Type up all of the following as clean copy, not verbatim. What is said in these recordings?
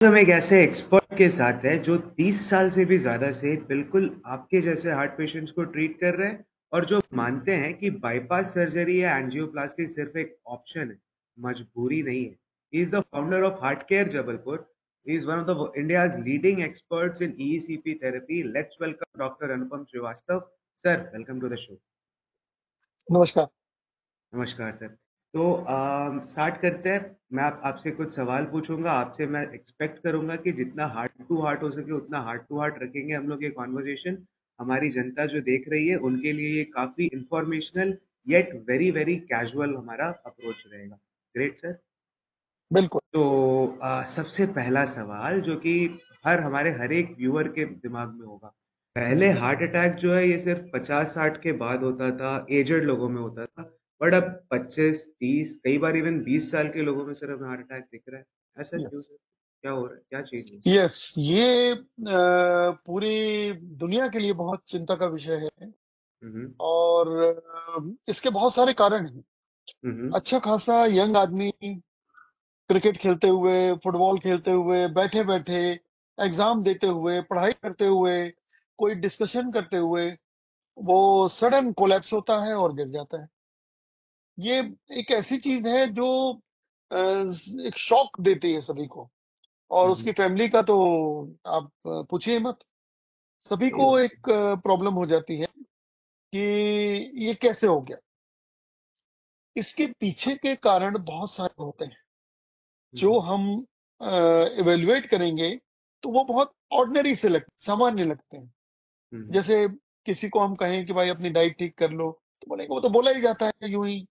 हम एक ऐसे एक्सपर्ट के साथ है जो 30 साल से भी ज्यादा से बिल्कुल आपके जैसे हार्ट पेशेंट्स को ट्रीट कर रहे हैं और जो मानते हैं कि बाईपास सर्जरी या एंजियोप्लास्टी सिर्फ एक ऑप्शन है, मजबूरी नहीं है। He is the founder of heart care Jabalpur. He is one of the India's leading experts in EECP therapy. Let's welcome doctor Anupam Shrivastava. Sir, welcome to the show. नमस्कार। नमस्कार सर। तो स्टार्ट करते हैं। मैं आपसे कुछ सवाल पूछूंगा। आपसे मैं एक्सपेक्ट करूंगा कि जितना हार्ट टू हार्ट हो सके उतना हार्ट टू हार्ट रखेंगे हम लोग ये कॉन्वर्जेशन। हमारी जनता जो देख रही है उनके लिए ये काफी informational yet very very casual हमारा अप्रोच रहेगा। Great sir. बिल्कुल। तो सबसे पहला सवाल जो कि हर एक व्यूअर के दिमाग में होगा। पहले हार्ट अटैक जो है ये सिर्फ 50-60 के बाद होता था, एजेड लोगों में होता था। बट अब 25-30 कई बार इवन 20 साल के लोगों में सर हमें हार्ट अटैक दिख रहा है। ऐसा क्यों यस, सर? क्या हो रहा है? क्या चेंज हुआ? यस, ये पूरी दुनिया के लिए बहुत चिंता का विषय है। हम्म। और इसके बहुत सारे कारण हैं। हम्म। अच्छा खासा यंग आदमी क्रिकेट खेलते हुए, फुटबॉल खेलते हुए, बैठे बैठे, एग्जाम देते हुए, पढ़ाई करते हुए, कोई डिस्कशन करते हुए वो सडन कोलैप्स होता है और गिर जाता है। ये एक ऐसी चीज है जो अ, एक शॉक देती है सभी को। और हम्म। उसकी फैमिली का तो आप पूछिए मत। सभी सही को बात है। एक प्रॉब्लम हो जाती है कि ये कैसे हो गया। इसके पीछे के कारण बहुत सारे होते हैं जो हम्म। हम इवेल्युएट करेंगे तो वो बहुत ऑर्डिनरी से सामान्य लगते हैं। हम्म। जैसे किसी को हम कहें कि भाई अपनी डाइट ठीक कर लो, तो बोलेंगे वो तो बोला ही जाता है यूं ही।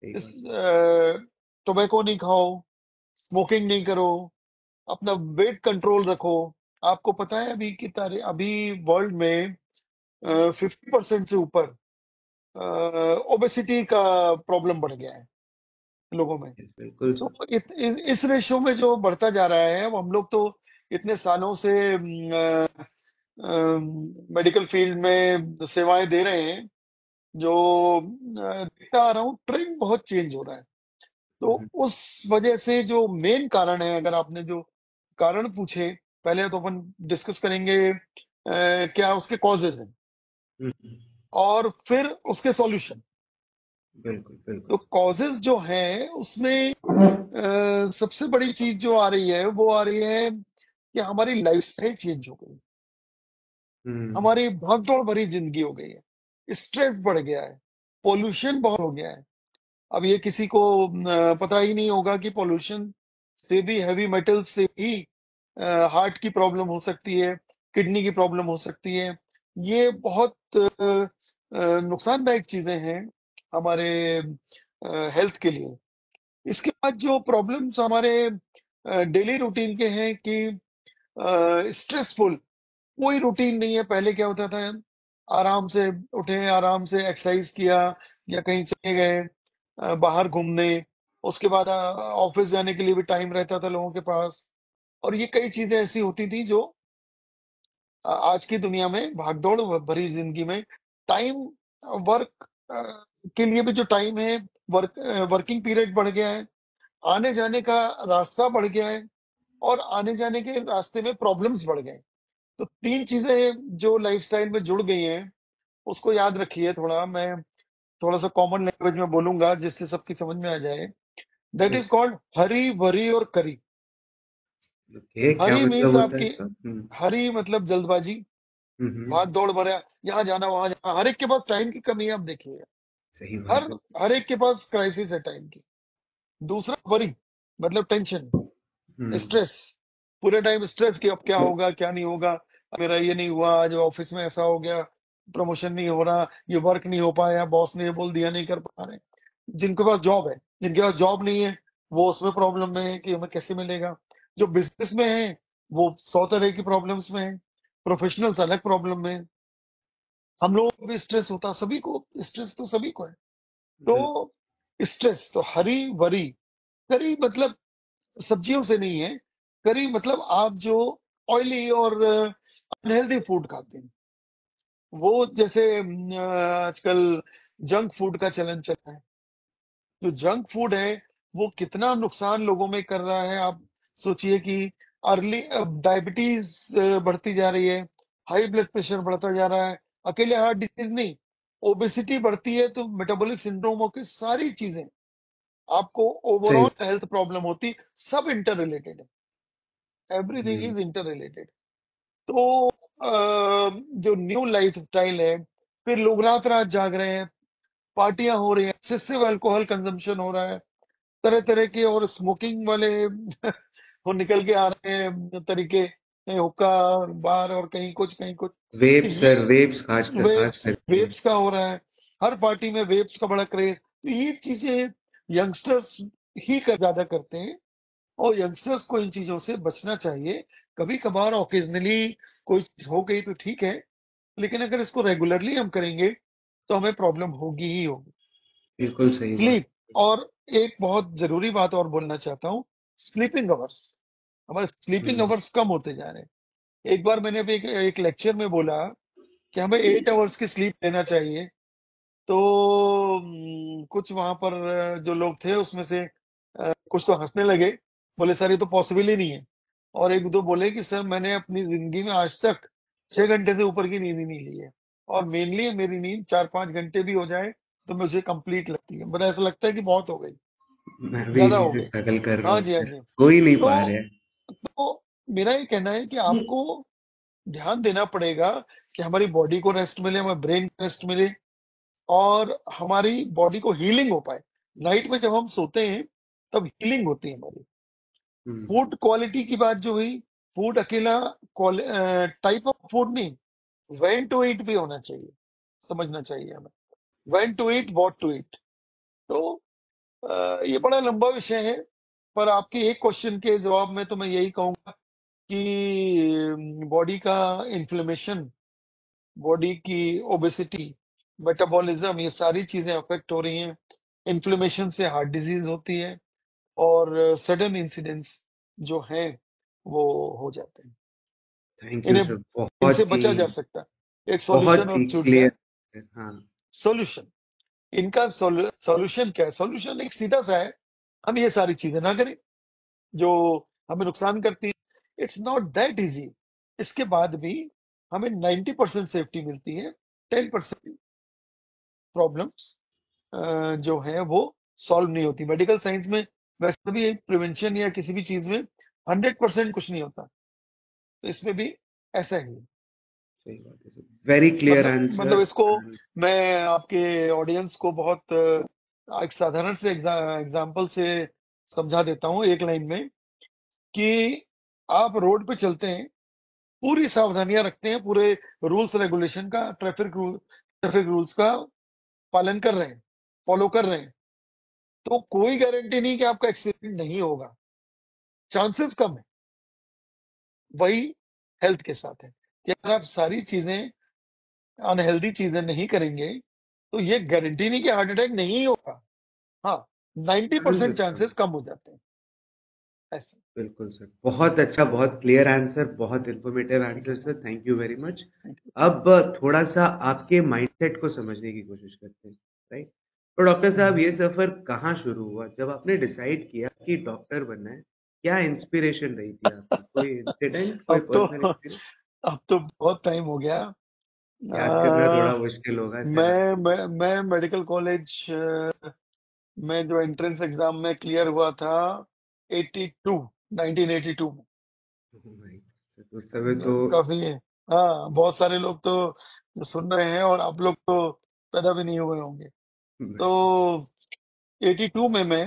सही इस बात। टोबैको नहीं खाओ, स्मोकिंग नहीं करो, अपना वेट कंट्रोल रखो। आपको पता है अभी वर्ल्ड में 50% से ऊपर ओबेसिटी का प्रॉब्लम बढ़ गया है लोगों में। Yes, बिल्कुल तो सर। इस रेशो में जो बढ़ता जा रहा है, अब हम लोग तो इतने सालों से मेडिकल फील्ड में सेवाएं दे रहे हैं, जो देखता आ रहा हूँ ट्रेंड बहुत चेंज हो रहा है। तो हम्म। उस वजह से जो मेन कारण है, अगर आपने जो कारण पूछे, पहले तो अपन डिस्कस करेंगे क्या उसके कॉजेज हैं हम्म। और फिर उसके सॉल्यूशन। बिल्कुल तो बिल्कुल। कॉजेज जो हैं उसमें सबसे बड़ी चीज जो आ रही है वो आ रही है कि हमारी लाइफस्टाइल चेंज हो गई। हम्म। हमारी भागदौड़ भरी जिंदगी हो गई है, स्ट्रेस बढ़ गया है, पोल्यूशन बहुत हो गया है। अब ये किसी को पता ही नहीं होगा कि पोल्यूशन से भी, हैवी मेटल से भी हार्ट की प्रॉब्लम हो सकती है, किडनी की प्रॉब्लम हो सकती है। ये बहुत नुकसानदायक चीजें हैं हमारे हेल्थ के लिए। इसके बाद जो प्रॉब्लम्स हमारे डेली रूटीन के हैं कि स्ट्रेसफुल कोई रूटीन नहीं है। पहले क्या होता था, आराम से उठे, आराम से एक्सरसाइज किया या कहीं चले गए बाहर घूमने। उसके बाद ऑफिस जाने के लिए भी टाइम रहता था लोगों के पास। और ये कई चीजें ऐसी होती थी जो आज की दुनिया में भागदौड़ भरी जिंदगी में टाइम, वर्क के लिए भी जो टाइम है, वर्किंग पीरियड बढ़ गया है, आने जाने का रास्ता बढ़ गया है, और आने जाने के रास्ते में प्रॉब्लम्स बढ़ गए। तो तीन चीजें जो लाइफस्टाइल में जुड़ गई हैं, उसको याद रखिए। मैं थोड़ा सा कॉमन लैंग्वेज में बोलूंगा जिससे सबकी समझ में आ जाए। That is called Hari worry और करी। ओके, क्या हरी मतलब मीन्स होता है आपकी, इसका? हम्म। हरी मतलब जल्दबाजी, हम्म। भाग दौड़ भरा, यहाँ जाना वहां जाना, हर एक के पास टाइम की कमी है। आप देखिए, सही हर बात है। हर एक के पास क्राइसिस है टाइम की। दूसरा वरी मतलब टेंशन, हम्म। स्ट्रेस, पूरे टाइम स्ट्रेस कि अब क्या होगा क्या नहीं होगा, मेरा ये नहीं हुआ, आज ऑफिस में ऐसा हो गया, प्रमोशन नहीं हो रहा, ये वर्क नहीं हो पाया, बॉस ने ये बोल दिया, नहीं कर पा रहे। जिनके पास जॉब है, जिनके पास जॉब नहीं है, वो उसमें प्रॉब्लम में है कि हमें कैसे मिलेगा। जो बिजनेस में है वो 100 तरह की प्रॉब्लम्स में है, प्रोफेशनल्स अलग प्रॉब्लम में है। हम लोगों को भी स्ट्रेस होता, सभी को स्ट्रेस तो सभी को है। बिल्कुल। तो स्ट्रेस तो हरी वरी, करी मतलब सब्जियों से नहीं है। करी मतलब आप जो ऑयली और अनहेल्दी फूड खाते हैं, वो जैसे आजकल जंक फूड का चलन चल रहा है। जो जंक फूड है वो कितना नुकसान लोगों में कर रहा है, आप सोचिए कि अर्ली डायबिटीज बढ़ती जा रही है, हाई ब्लड प्रेशर बढ़ता जा रहा है, अकेले हार्ट डिजीज नहीं, ओबेसिटी बढ़ती है तो मेटाबॉलिक सिंड्रोम होकर सारी चीजें आपको सही। ओवरऑल हेल्थ प्रॉब्लम होती, सब इंटर रिलेटेड है, everything hmm. Is inter related. तो जो न्यू लाइफ स्टाइल है, फिर लोग रात रात जाग रहे हैं, पार्टियां हो रही हैं, एक्सेसिव अल्कोहल कंजम्पशन हो रहा है, तरह तरह के और स्मोकिंग वाले वो निकल के आ रहे हैं तरीके, कहीं हुक्का बार और कहीं कुछ कहीं कुछ। तो वेप ये सर, वेप्स खास खास वेप्स करके। वेप्स का हो रहा है, हर पार्टी में वेप्स का बड़ा क्रेज। तो ये चीजें यंगस्टर्स ही कर ज्यादा करते हैं, और यंगस्टर्स को इन चीजों से बचना चाहिए। कभी कभार ओकेजनली कोई चीज हो गई तो ठीक है, लेकिन अगर इसको रेगुलरली हम करेंगे तो हमें प्रॉब्लम होगी ही होगी। बिल्कुल सही बात। स्लीप, और एक बहुत जरूरी बात और बोलना चाहता हूँ, स्लीपिंग आवर्स, हमारे स्लीपिंग हम्म। आवर्स कम होते जा रहे हैं। एक बार मैंने अभी एक लेक्चर में बोला कि हमें 8 आवर्स की स्लीप लेना चाहिए। तो कुछ वहां पर जो लोग थे उसमें से कुछ तो हंसने लगे, बोले सर ये तो पॉसिबल ही नहीं है। और एक दो बोले कि सर मैंने अपनी जिंदगी में आज तक 6 घंटे से ऊपर की नींद ही नहीं ली है, और मेनली मेरी नींद 4-5 घंटे भी हो जाए तो मुझे कंप्लीट लगती है, बट ऐसा लगता है कि बहुत हो गई, मैं भी ज्यादा इसी हो से गई। स्ट्रगल कर रहा हाँ हूँ जी, हाँ सर, जी। हो ही नहीं पा तो रहे तो मेरा ये कहना है कि हैं। आपको ध्यान देना पड़ेगा कि हमारी बॉडी को रेस्ट मिले, हमारे ब्रेन को रेस्ट मिले, और हमारी बॉडी को हीलिंग हो पाए। नाइट में जब हम सोते हैं तब हीलिंग होती है हमारी। हम्म। फूड क्वालिटी की बात जो हुई, फूड अकेला टाइप ऑफ फूड नहीं, व्हेन टू ईट भी होना चाहिए, समझना चाहिए हमें, when to eat, what to eat. तो ये बड़ा लंबा विषय है, पर आपके एक क्वेश्चन के जवाब में तो मैं यही कहूंगा कि बॉडी का इन्फ्लेमेशन, बॉडी की ओबेसिटी, मेटाबॉलिज्म, ये सारी चीजें अफेक्ट हो रही हैं। इन्फ्लेमेशन से हार्ट डिजीज होती है, और सडन इंसिडेंट्स जो हैं वो हो जाते हैं। थैंक यू इन्हें सर, इनसे बहुत ही बचा जा सकता है, एक सॉल्यूशन बहुत ही और छूट गया। क्लियर। हाँ। सॉल्यूशन, इनका सॉल्यूशन क्या है? सॉल्यूशन एक सीधा सा है, हम ये सारी चीजें ना करें जो हमें नुकसान करती है। It's not that easy. इसके बाद भी हमें 90% सेफ्टी मिलती है, 10% प्रॉब्लम्स जो है वो सॉल्व नहीं होती। मेडिकल साइंस में वैसे भी प्रिवेंशन या किसी भी चीज में 100% कुछ नहीं होता, तो इसमें भी ऐसा ही है। सही बात है सर, वेरी क्लियर मतलब आंसर। इसको मैं आपके ऑडियंस को बहुत एक साधारण से एग्जांपल से समझा देता हूँ एक लाइन में, कि आप रोड पे चलते हैं, पूरी सावधानियां रखते हैं, पूरे रूल्स रेगुलेशन का, ट्रैफिक रूल्स का पालन कर रहे हैं, फॉलो कर रहे हैं, तो कोई गारंटी नहीं कि आपका एक्सीडेंट नहीं होगा, चांसेस कम है। वही हेल्थ के साथ है कि अगर आप सारी चीजें, अनहेल्दी चीजें नहीं करेंगे तो ये गारंटी नहीं कि हार्ट अटैक नहीं होगा। हाँ, 90% 100%। चांसेस कम हो जाते हैं ऐसे। बिल्कुल सर, बहुत अच्छा, बहुत क्लियर आंसर, बहुत informative thank you answer sir. Sir, thank you very much. Thank you. अब थोड़ा सा आपके माइंडसेट को समझने की कोशिश करते हैं, राइट? तो डॉक्टर साहब, हम्म। ये सफर कहाँ शुरू हुआ जब आपने डिसाइड किया कि डॉक्टर बनना है? क्या इंस्पिरेशन रही थी आपकी? कोई इंसिडेंट, कोई अब तो पर्सनल एक्सपीरियंस? अब तो बहुत टाइम हो गया। याद करना थोड़ा अ, मुश्किल होगा सर मैं आपको। मैं मैं मेडिकल कॉलेज में जो एंट्रेंस एग्जाम में क्लियर हुआ था 82 1982 में। Oh my God, सर, उस समय तो काफी, हाँ, बहुत सारे लोग तो जो सुन रहे हैं, और आप लोग तो पैदा भी नहीं हुए होंगे। तो 82 में मैं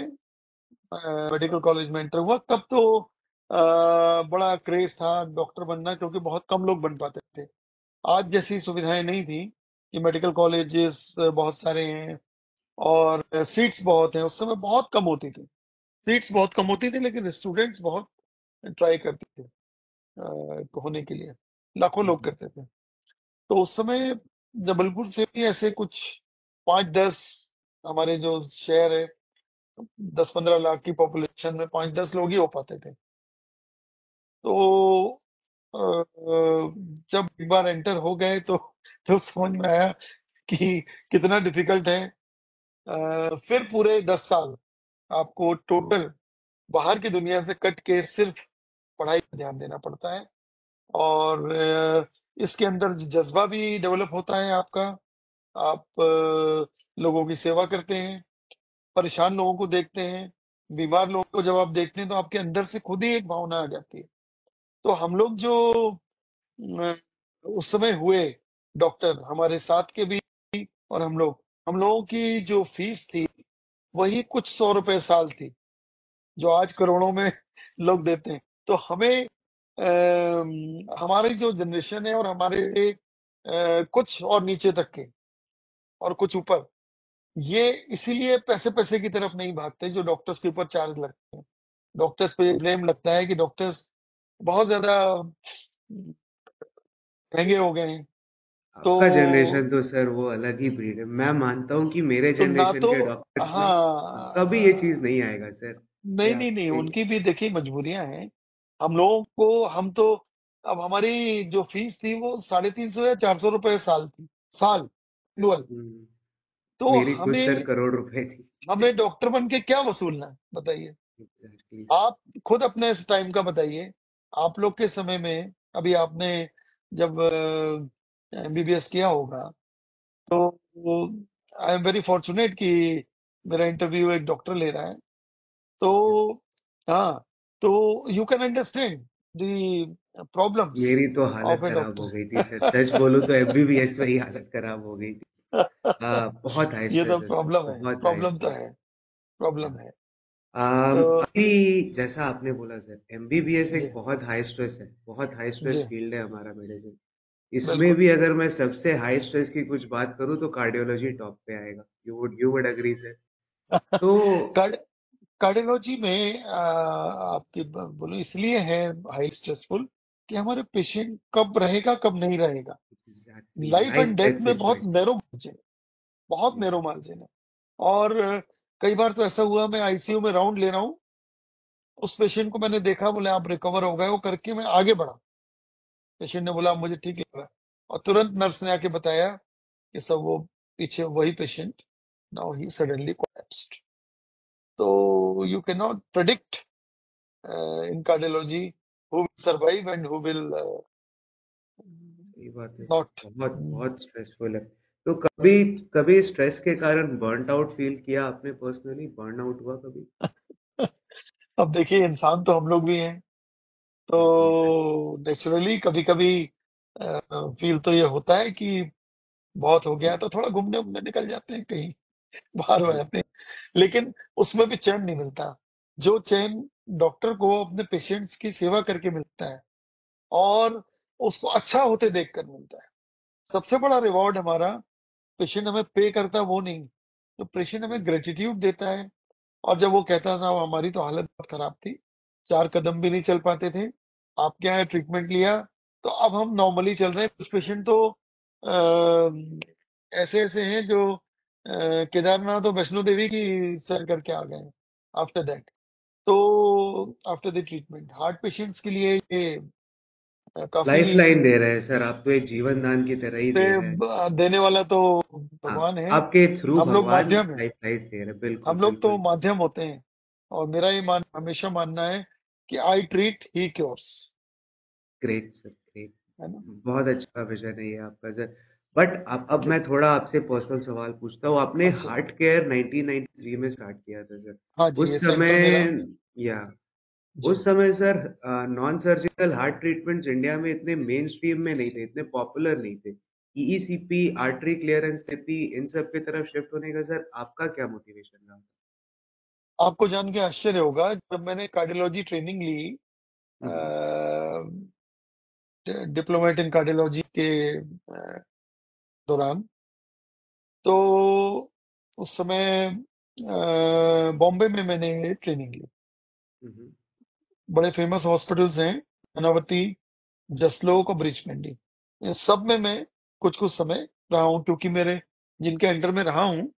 मेडिकल कॉलेज में एंटर हुआ, तब तो बड़ा क्रेज था डॉक्टर बनना, क्योंकि बहुत कम लोग बन पाते थे। आज जैसी सुविधाएं नहीं थी कि मेडिकल कॉलेजेस बहुत सारे हैं और सीट्स बहुत हैं। उस समय बहुत कम होती थी, सीट्स बहुत कम होती थी, लेकिन स्टूडेंट्स बहुत ट्राई करते थे होने के लिए, लाखों लोग करते थे। तो उस समय जबलपुर से भी ऐसे कुछ 5-10, हमारे जो शहर है 10-15 लाख की पॉपुलेशन में 5-10 लोग ही हो पाते थे। तो जब एक बार एंटर हो गए तो समझ में आया कि कितना डिफिकल्ट है। फिर पूरे 10 साल आपको टोटल बाहर की दुनिया से कट के सिर्फ पढ़ाई पे ध्यान देना पड़ता है। और इसके अंदर जज़्बा भी डेवलप होता है आपका। आप लोगों की सेवा करते हैं, परेशान लोगों को देखते हैं, बीमार लोगों को जब आप देखते हैं तो आपके अंदर से खुद ही एक भावना आ जाती है। तो हम लोग जो अ, उस समय हुए डॉक्टर हमारे साथ के भी, और हम लोगों की जो फीस थी वही कुछ 100 रुपए साल थी, जो आज करोड़ों में लोग देते हैं। तो हमें हमारी जो जनरेशन है और हमारे कुछ और नीचे तक के और कुछ ऊपर, ये इसीलिए पैसे पैसे की तरफ नहीं भागते जो डॉक्टर्स के ऊपर चार्ज लगते हैं। डॉक्टर्स पे ब्लेम लगता है कि डॉक्टर्स बहुत ज्यादा महंगे हो गए हैं। तो आपका जनरेशन तो सर वो अलग ही ब्रीड है। मैं मानता हूँ कि मेरे ना जनरेशन तो के डॉक्टर्स में कभी ये हाँ, चीज नहीं आएगा सर। ये नहीं आप नहीं नहीं, सही। उनकी भी देखिए मजबूरियां हैं। हम लोगों को, हम तो, अब हमारी जो फीस थी वो 350 या 400 रुपए साल थी, साल एनुअल। तो मेरी खुद सर हमें करोड़ रुपए थी। हमें डॉक्टर बन के क्या वसूलना है बताइए। Exactly sir. आप खुद अपने इस टाइम का बताइए। आप लोग के समय में, अभी आपने जब एमबीबीएस किया होगा, तो आई एम वेरी फॉर्चुनेट कि मेरा इंटरव्यू एक डॉक्टर ले रहा है। तो थैंक यू। हाँ, तो you can understand the problems मेरी तो हालत ऑफ ए खराब हो गई थी सर, सच बोलूं तो एमबीबीएस में ही हालत खराब हो गई थी। बहुत हाई ये तो स्ट्रेस है सर, प्रॉब्लम है, बहुत हाई प्रॉब्लम तो स्ट्रेस है, है। प्रॉब्लम है। तो अभी जैसा आपने बोला सर, एमबीबीएस जी एक बहुत हाई स्ट्रेस है, बहुत हाई स्ट्रेस जी, फील्ड है हमारा मेडिसिन। इसमें बिल्कुल। भी अगर मैं सबसे हाई स्ट्रेस की कुछ बात करूं तो कार्डियोलॉजी टॉप पे आएगा। You would agree sir? तो कार्ड कार्डियोलॉजी में आपकी बोलो इसलिए है हाई स्ट्रेसफुल कि हमारे पेशेंट कब रहेगा कब नहीं रहेगा। Exactly life life and death death में बहुत सिचुएशन। नैरो मार्जिन है, बहुत नैरो मार्जिन है। और कई बार तो ऐसा हुआ, मैं आईसीयू में राउंड ले रहा हूँ, उस पेशेंट को मैंने देखा, बोले आप रिकवर हो गए हो करके मैं आगे बढ़ा। पेशेंट ने बोला "अब मुझे ठीक लग रहा है", और तुरंत नर्स ने आके बताया कि सब वो पीछे वही patient, now he suddenly collapsed. तो you can not predict in cardiology who will survive and who will सही बात है सर, not. बहुत बहुत स्ट्रेसफुल है। तो कभी कभी स्ट्रेस के कारण बर्नड आउट फील किया आपने? पर्सनली बर्न आउट हुआ कभी? अब देखिए, इंसान तो हम लोग भी हैं, बिल्कुल सर। तो नेचुरली कभी कभी फील तो ये होता है कि बहुत हो गया, तो थोड़ा घूमने घूमने निकल जाते हैं कहीं, बाहर हो जाते हैं। लेकिन उसमें भी चैन नहीं मिलता, जो चैन डॉक्टर को अपने पेशेंट्स की सेवा करके मिलता है और उसको अच्छा होते देखकर मिलता है। सबसे बड़ा रिवॉर्ड हमारा, पेशेंट हमें पे करता है वो नहीं, तो पेशेंट हमें ग्रेटिट्यूड देता है। और जब वो कहता था हमारी तो हालत बहुत खराब थी, 4 कदम भी नहीं चल पाते थे, आपके यहाँ ट्रीटमेंट लिया तो अब हम नॉर्मली चल रहे हैं। कुछ पेशेंट तो ऐसे ऐसे हैं जो केदारनाथ और वैष्णो देवी की सैर करके आ गए आफ्टर दैट। तो after the treatment heart patients के लिए ये काफी लाइफ लाइन दे रहे हैं सर, आप तो एक जीवन दान की तरह ही दे रहे हैं। देने वाला तो हाँ, भगवान है। आपके थ्रू हम लोग भगवान माध्यम है, लाइफ लाइन दे रहे हैं। बिल्कुल हम लोग तो बिल्कुल सर। माध्यम होते हैं। और मेरा ये हमेशा मानना है कि I treat he cures, great sir, great. है ना। बहुत अच्छा विजन है ये आपका सर। बट अब जी, मैं थोड़ा आपसे पर्सनल सवाल पूछता हूँ। आपने अच्छा। हार्ट केयर 1993 में स्टार्ट किया था सर। हाँ जी, उस ये समय सेंटर मेरा। या जी, उस समय sir non surgical heart treatments India में इतने मेन स्ट्रीम में नहीं थे, इतने पॉपुलर नहीं थे। ईईसीपी, आर्टरी क्लियरेंस थेरेपी, इन सब की तरफ शिफ्ट होने का सर आपका क्या मोटिवेशन रहा? आपको जान के आश्चर्य होगा, जब मैंने कार्डियोलॉजी ट्रेनिंग ली, हम्म, डिप्लोमेट इन कार्डियोलॉजी के दौरान, तो उस समय बॉम्बे में मैंने ट्रेनिंग ली। हम्म, बड़े फेमस हॉस्पिटल्स हैं, अनावती, जसलोक और ब्रीच मंडी, इन सब में मैं कुछ कुछ समय रहा हूँ, क्योंकि मेरे जिनके अंडर में रहा हूँ,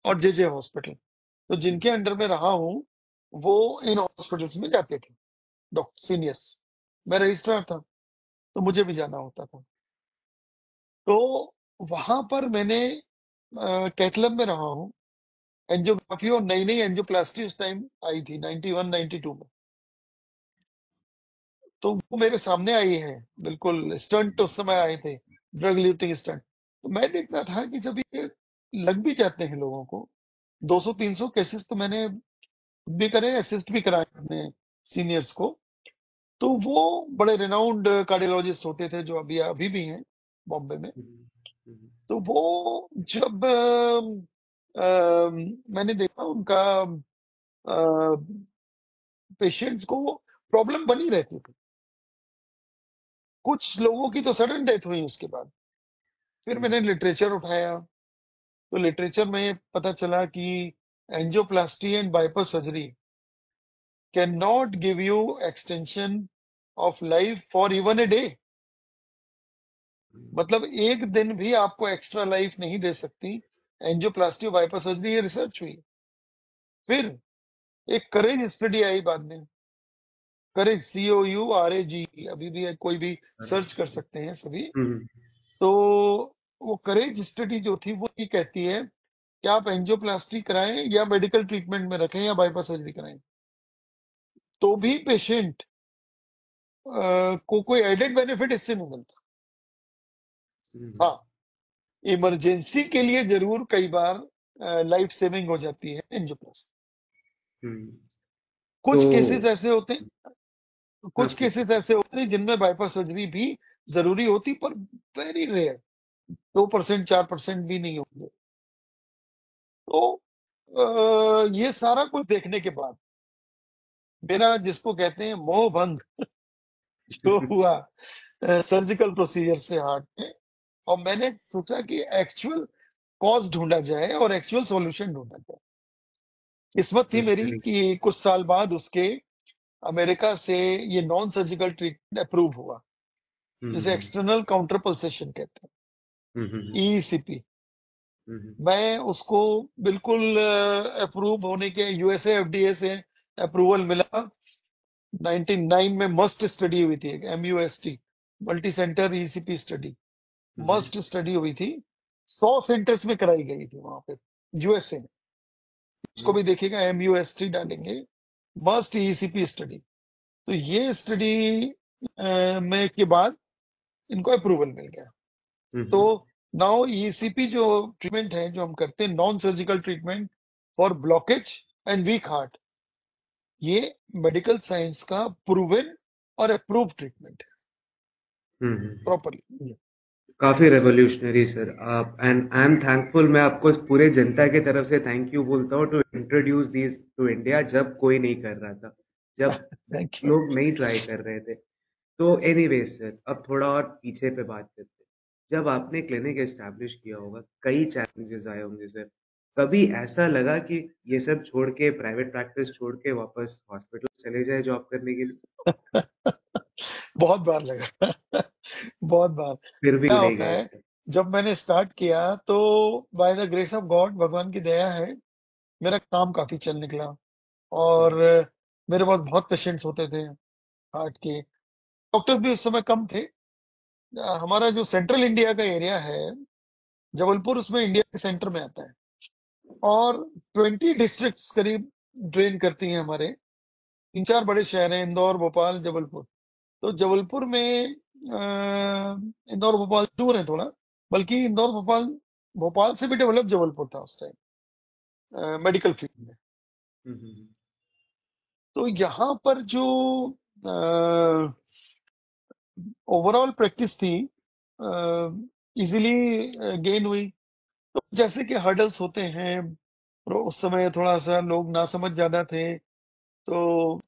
और जे हॉस्पिटल, तो जिनके हम्म। अंडर में रहा हूँ वो इन हॉस्पिटल्स में जाते थे डॉक्टर सीनियर्स। मैं रजिस्ट्रार था, तो मुझे भी जाना होता था। तो वहां पर मैंने कैथलैब में रहा हूँ। एंजियोग्राफी और नई नई एंजियोप्लास्टी उस टाइम आई थी 91 92 में। तो वो मेरे सामने आई है, बिल्कुल स्टंट उस समय आए थे, ड्रग ल्यूटिंग स्टंट। तो मैं देखता था कि जब ये लग भी जाते हैं लोगों को, 200-300 केसेस तो मैंने खुद भी करे, असिस्ट भी कराए अपने सीनियर्स को। तो वो बड़े रिनाउंड कार्डियोलॉजिस्ट होते थे, जो अभी अभी भी हैं बॉम्बे में। हम्म, हम्म, तो वो जब मैंने देखा उनका पेशेंट्स को प्रॉब्लम बनी रहती थी। कुछ लोगों की तो सडन डेथ हुई उसके बाद। फिर मैंने हम्म, लिटरेचर उठाया, तो लिटरेचर में पता चला कि angioplasty and bypass surgery can not give you extension of life for even a day. मतलब एक दिन भी आपको एक्स्ट्रा लाइफ नहीं दे सकती एंजियोप्लास्टी और बाईपास सर्जरी, ये रिसर्च हुई। फिर एक करेज स्टडी आई बाद में, करेज, COURAG, अभी भी है, कोई भी सर्च कर सकते हैं सभी। हम्म, तो वो करेज स्टडी जो थी वो ये कहती है कि आप एंजियोप्लास्टी कराएं या मेडिकल ट्रीटमेंट में रखें या बाईपास सर्जरी कराएं, तो भी पेशेंट को कोई एडेड बेनिफिट इससे नहीं मिलता। हम्म, हाँ, इमरजेंसी के लिए जरूर कई बार लाइफ सेविंग हो जाती है एंजियोप्लास्टी। हम्म। तो कुछ केसेस ऐसे होते हैं, हाँ, कुछ पूछिए। केसेस ऐसे होते हैं जिनमें बाईपास सर्जरी भी जरूरी होती, पर वेरी रेयर, 2% 4% भी नहीं होंगे। तो ये सारा कुछ देखने के बाद मेरा, जिसको कहते हैं मोह भंग, जो हुआ सर्जिकल प्रोसीजर से हार्ट में, और मैंने सोचा कि एक्चुअल कॉज ढूंढा जाए और एक्चुअल सॉल्यूशन ढूंढा जाए। किस्मत थी मेरी लिटरली। कि कुछ साल बाद उसके अमेरिका से ये नॉन सर्जिकल ट्रीटमेंट अप्रूव हुआ, जिसे हम्म, एक्सटर्नल काउंटर पल्सेशन कहते हम्म, हैं, ECP। हम्म, मैं उसको बिल्कुल अप्रूव होने के, USA FDA से अप्रूवल मिला। 99 में मस्ट स्टडी हुई थी, एक MUST, multi centre ECP study, hmm, MUST study हुई थी। 100 सेंटर्स में कराई गई थी वहां पे, USA में। उसको हम्म, भी देखिएगा, MUST डालेंगे, मस्ट ECP स्टडी। तो ये स्टडी में के बाद इनको अप्रूवल मिल गया। तो हम्म, नाउ ECP जो ट्रीटमेंट है, जो हम करते हैं, non surgical treatment for blockage and week heart, ये मेडिकल साइंस का प्रूवन और अप्रूव ट्रीटमेंट है हम्म। प्रॉपरली। काफी रेवोल्यूशनरी सर आप, एंड आई एम थैंकफुल। मैं आपको पूरे जनता की तरफ से थैंक यू बोलता हूँ to introduce this to India, जब कोई नहीं कर रहा था, जब थैंक यू। लोग नहीं ट्राई कर रहे थे। तो एनीवेज सर, अब थोड़ा और पीछे पे बात करते हैं। जब आपने क्लिनिक एस्टैब्लिश किया होगा, कई चैलेंजेस आए होंगे सर। कभी ऐसा लगा कि ये सब छोड़ के, प्राइवेट प्रैक्टिस छोड़ के वापस हॉस्पिटल चले जाए जॉब करने के लिए? बहुत बार लगा। बहुत बार। फिर भी क्या नहीं होता गए है, थे? जब मैंने स्टार्ट किया तो by the grace of God, भगवान की दया है, मेरा काम काफी चल निकला। और मेरे पास बहुत पेशेंट्स होते थे हार्ट के। डॉक्टर भी उस समय कम थे। हमारा जो सेंट्रल इंडिया का एरिया है, जबलपुर, उसमें इंडिया के सेंटर में आता है। और 20 डिस्ट्रिक्ट्स करीब ड्रेन करती हैं हमारे। 3-4 बड़े शहर हैं, इंदौर, भोपाल, जबलपुर। तो जबलपुर में इंदौर भोपाल दूर है थोड़ा, बल्कि इंदौर भोपाल, भोपाल से भी डेवलप जबलपुर था उस टाइम मेडिकल फील्ड में। हम्म, तो यहाँ पर जो ओवरऑल प्रैक्टिस थी, इजीली गेन हुई। तो जैसे कि हर्डल्स होते हैं, उस समय थोड़ा सा लोग नासमझ ज्यादा थे, तो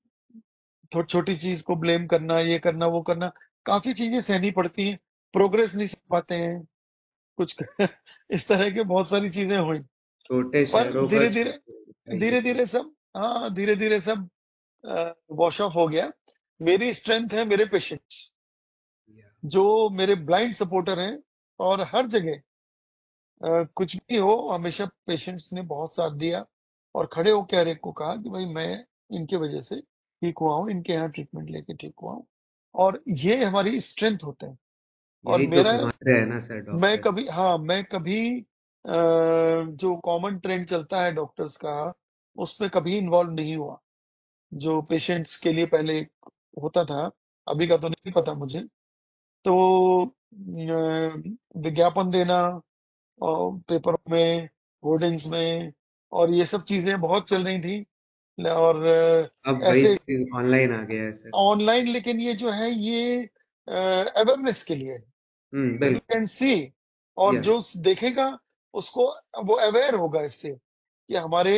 छोटी छोटी चीज को ब्लेम करना, ये करना, वो करना, काफी चीजें सहनी पड़ती हैं। प्रोग्रेस नहीं सह पाते हैं कुछ। इस तरह के बहुत सारी चीजें हुई। छोटे पर शहरों का धीरे धीरे, छोटे धीरे इशू। धीरे सब, हाँ, धीरे धीरे सब वॉश ऑफ हो गया। मेरी स्ट्रेंथ है मेरे पेशेंट्स, जो मेरे ब्लाइंड सपोर्टर हैं। और हर जगह कुछ भी हो, हमेशा पेशेंट्स ने बहुत साथ दिया, और खड़े होकर हर एक को कहा कि भाई मैं इनके वजह से ठीक हुआ हूँ, इनके यहाँ ट्रीटमेंट लेके ठीक हुआ हूँ। और ये हमारी स्ट्रेंथ होते हैं। और यही तो मेरा, कमाते हैं ना सर मैं डॉक्टर। कभी, हाँ, मैं कभी जो कॉमन ट्रेंड चलता है डॉक्टर्स का, उसमें कभी इन्वॉल्व नहीं हुआ, जो पेशेंट्स के लिए पहले होता था। अभी का तो नहीं पता मुझे। तो विज्ञापन देना और पेपरों में, होर्डिंग्स में, और ये सब चीजें बहुत चल रही थी। और अब वही ऐसे चीज ऑनलाइन आ गया है सर। ऑनलाइन, लेकिन ये जो है ये अवेयरनेस के लिए है, दैट यू बिल्कुल। Can see. और या जो देखेगा उसको, वो अवेयर होगा इससे कि हमारे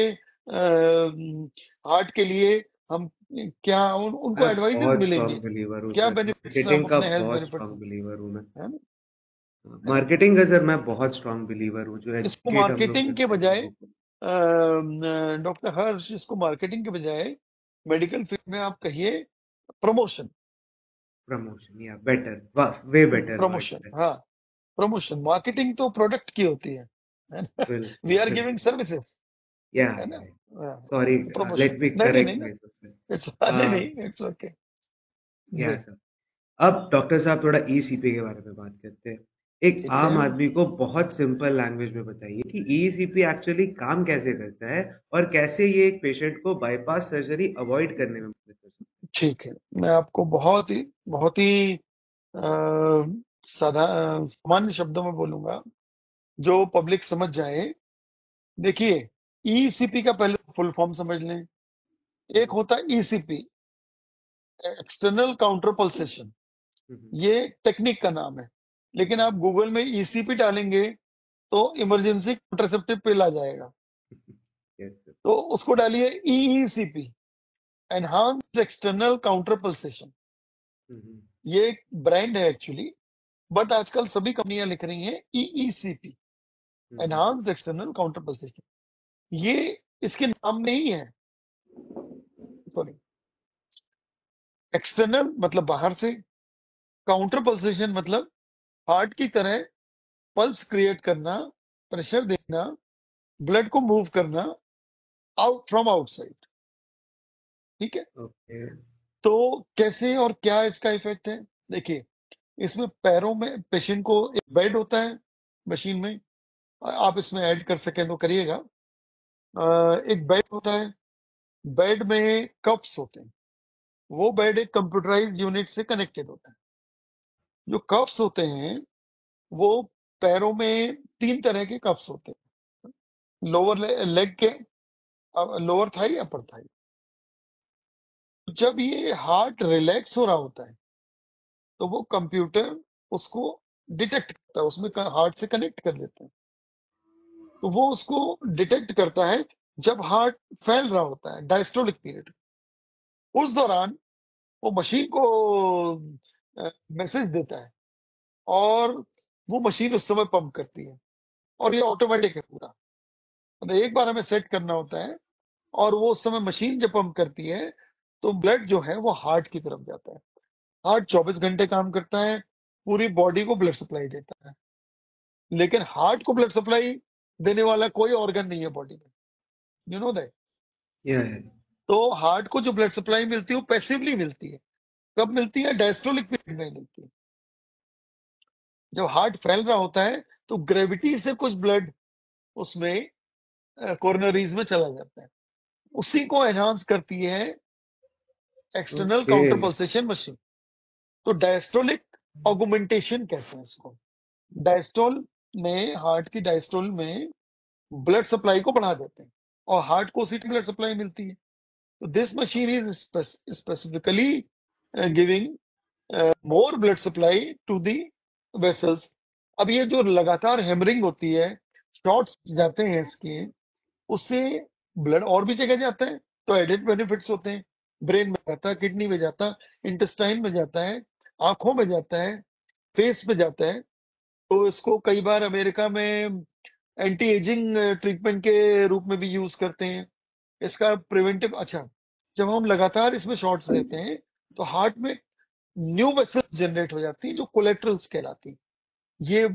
हार्ट के लिए हम क्या, उनको मैं एडवाइजेज बहुत मिलेंगे, स्ट्रांग बिलीवर हूँ क्या सर, बेनिफिट्स हम मार्केटिंग का अपने हेल्थ बहुत बेनिफिट्स स्ट्रांग बिलीवर हूँ मैं। है ना, है ना। मार्केटिंग का सर मैं बहुत स्ट्रांग बिलीवर हूँ, जो इसको एजुकेट हम लोग मार्केटिंग के करते हैं बजाय, लोगों को। डॉक्टर हर्ष, इसको मार्केटिंग के बजाय मेडिकल फील्ड में आप कहिए प्रमोशन। प्रमोशन, या better, way better words promotion, है। हाँ, प्रमोशन। मार्केटिंग तो प्रोडक्ट की होती है ना। वी बिल्कुल आर गिविंग बिल्कुल। सर्विसेज, या है ना। सॉरी, प्रमोशन, लेट मी नहीं करेक्ट नहीं माई ना, सेल्फ। इट्स नहीं नहीं, इट्स ओके, या जी। सर, अब डॉक्टर साहब थोड़ा ईसीपी के बारे में बात करते हैं। एक ठीक है। आम आदमी को बहुत सिंपल लैंग्वेज में बताइए कि ईसीपी एक्चुअली काम कैसे करता है, और कैसे ये एक पेशेंट को बाईपास सर्जरी अवॉइड करने में मदद कर सकता ठीक है, मैं आपको बहुत ही सामान्य शब्दों में बोलूंगा, जो पब्लिक समझ जाए। देखिए, ईसीपी का पहले फुल फॉर्म समझ लें। है। एक होता है ECP, external counter pulsation, hmm. ये टेक्निक का नाम है। लेकिन आप गूगल में ईसीपी डालेंगे तो इमरजेंसी कॉन्ट्रासेप्टिव पिल आ जाएगा। Yes sir. तो उसको डालिए EECP, enhanced external counter pulsation. Hmm. ये एक ब्रांड है एक्चुअली, बट आजकल सभी कंपनियां लिख रही हैं EECP, hmm. Enhanced external counter pulsation. ये इसके नाम में ही है, सॉरी। एक्सटर्नल मतलब बाहर से, काउंटर पल्सेशन मतलब हार्ट की तरह पल्स क्रिएट करना, प्रेशर देना, ब्लड को मूव करना, आउट फ्रॉम आउटसाइड। ठीक है। ओके। तो कैसे और क्या इसका इफेक्ट है? देखिए, इसमें पैरों में पेशेंट को एक बेड होता है मशीन में, आप इसमें ऐड कर सकें तो करिएगा। एक बेड होता है, बेड में कप्स होते हैं, वो बेड एक कंप्यूटराइज्ड यूनिट से कनेक्टेड होता है। जो कप्स होते हैं वो पैरों में तीन तरह के कप्स होते हैं, लोअर लेग के, लोअर थाई, अपर थाई। जब ये हार्ट रिलैक्स हो रहा होता है तो वो कंप्यूटर उसको डिटेक्ट करता है, उसमें हार्ट से कनेक्ट कर देता है। तो वो उसको डिटेक्ट करता है जब हार्ट फैल रहा होता है, डायस्टोलिक पीरियड। उस दौरान वो मशीन को मैसेज देता है, और वो मशीन उस समय पंप करती है। और ये ऑटोमेटिक है पूरा, मतलब एक बार हमें सेट करना होता है, और वो उस समय मशीन जब पंप करती है तो ब्लड जो है वो हार्ट की तरफ जाता है। हार्ट 24 घंटे काम करता है, पूरी बॉडी को ब्लड सप्लाई देता है। लेकिन हार्ट को ब्लड सप्लाई देने वाला कोई ऑर्गन नहीं है बॉडी में, यू नो दैट। या तो हार्ट को जो ब्लड सप्लाई मिलती है वो पैसिवली मिलती है। कब मिलती है? डायस्टोलिक पीरियड में मिलती है। जब हार्ट फैल रहा होता है तो ग्रेविटी से कुछ ब्लड उसमें कोरोनरीज में चला जाता है, उसी को एनहांस करती है external okay. Counter pulsation machine. तो डायस्टोलिक ऑगुमेंटेशन कहते हैं इसको। डायस्टोल में, हार्ट की डायस्टोल में ब्लड सप्लाई को बढ़ा देते हैं, और हार्ट को उसी ब्लड सप्लाई मिलती है। तो this machine is specifically giving more blood supply to the vessels. अब ये जो लगातार हेमरिंग होती है, शॉर्ट्स जाते हैं इसके, उससे ब्लड और भी जगह जाता है, तो एडेड बेनिफिट्स होते हैं। ब्रेन में जाता है, किडनी में जाता है, इंटेस्टाइन में जाता है, आंखों में जाता है, फेस पे जाता है। तो इसको कई बार अमेरिका में एंटी एजिंग ट्रीटमेंट के रूप में भी यूज करते हैं। इसका प्रिवेंटिव, अच्छा, जब हम लगातार इसमें शॉट्स देते हैं तो हार्ट में न्यू वेसल्स जनरेट हो जाती हैं, जो कोलेट्रल्स कहलाती हैं। ये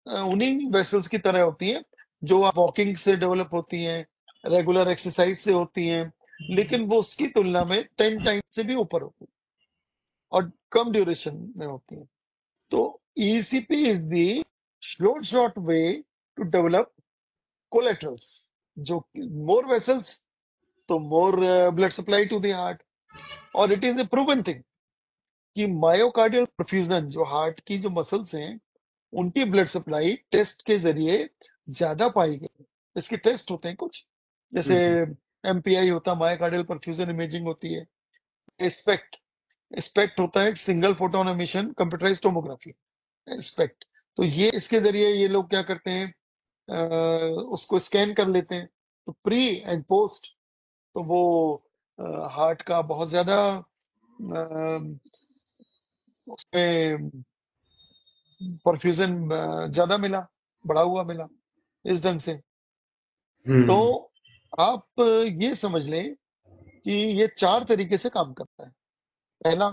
उन्हीं वेसल्स की तरह होती हैं जो आप वॉकिंग से डेवलप होती हैं, रेगुलर एक्सरसाइज से होती हैं, लेकिन वो उसकी तुलना में 10 टाइम से भी ऊपर होती हैं, और कम ड्यूरेशन में होती हैं। तो ECP is the short way to develop collaterals, जो मोर वेसल्स तो more blood supply to the heart, और it is a proven thing. कि मायोकार्डियल परफ्यूजन, जो हार्ट की जो मसल्स हैं, उनकी ब्लड सप्लाई टेस्ट के जरिए ज्यादा पाई गई। इसके टेस्ट होते हैं कुछ, जैसे हम्म। एमपीआई होता है, मायोकार्डियल परफ्यूजन इमेजिंग होती है, स्पेक्ट स्पेक्ट होता है, single photon emission computerized tomography, SPECT. तो ये इसके जरिए ये लोग क्या करते हैं, उसको स्कैन कर लेते हैं। तो प्री एंड पोस्ट, तो वो हार्ट का बहुत ज्यादा उसमें परफ्यूजन ज्यादा मिला, बढ़ा हुआ मिला इस ढंग से। तो हम्म। आप ये समझ लें कि ये 4 तरीके से काम करता है। पहला,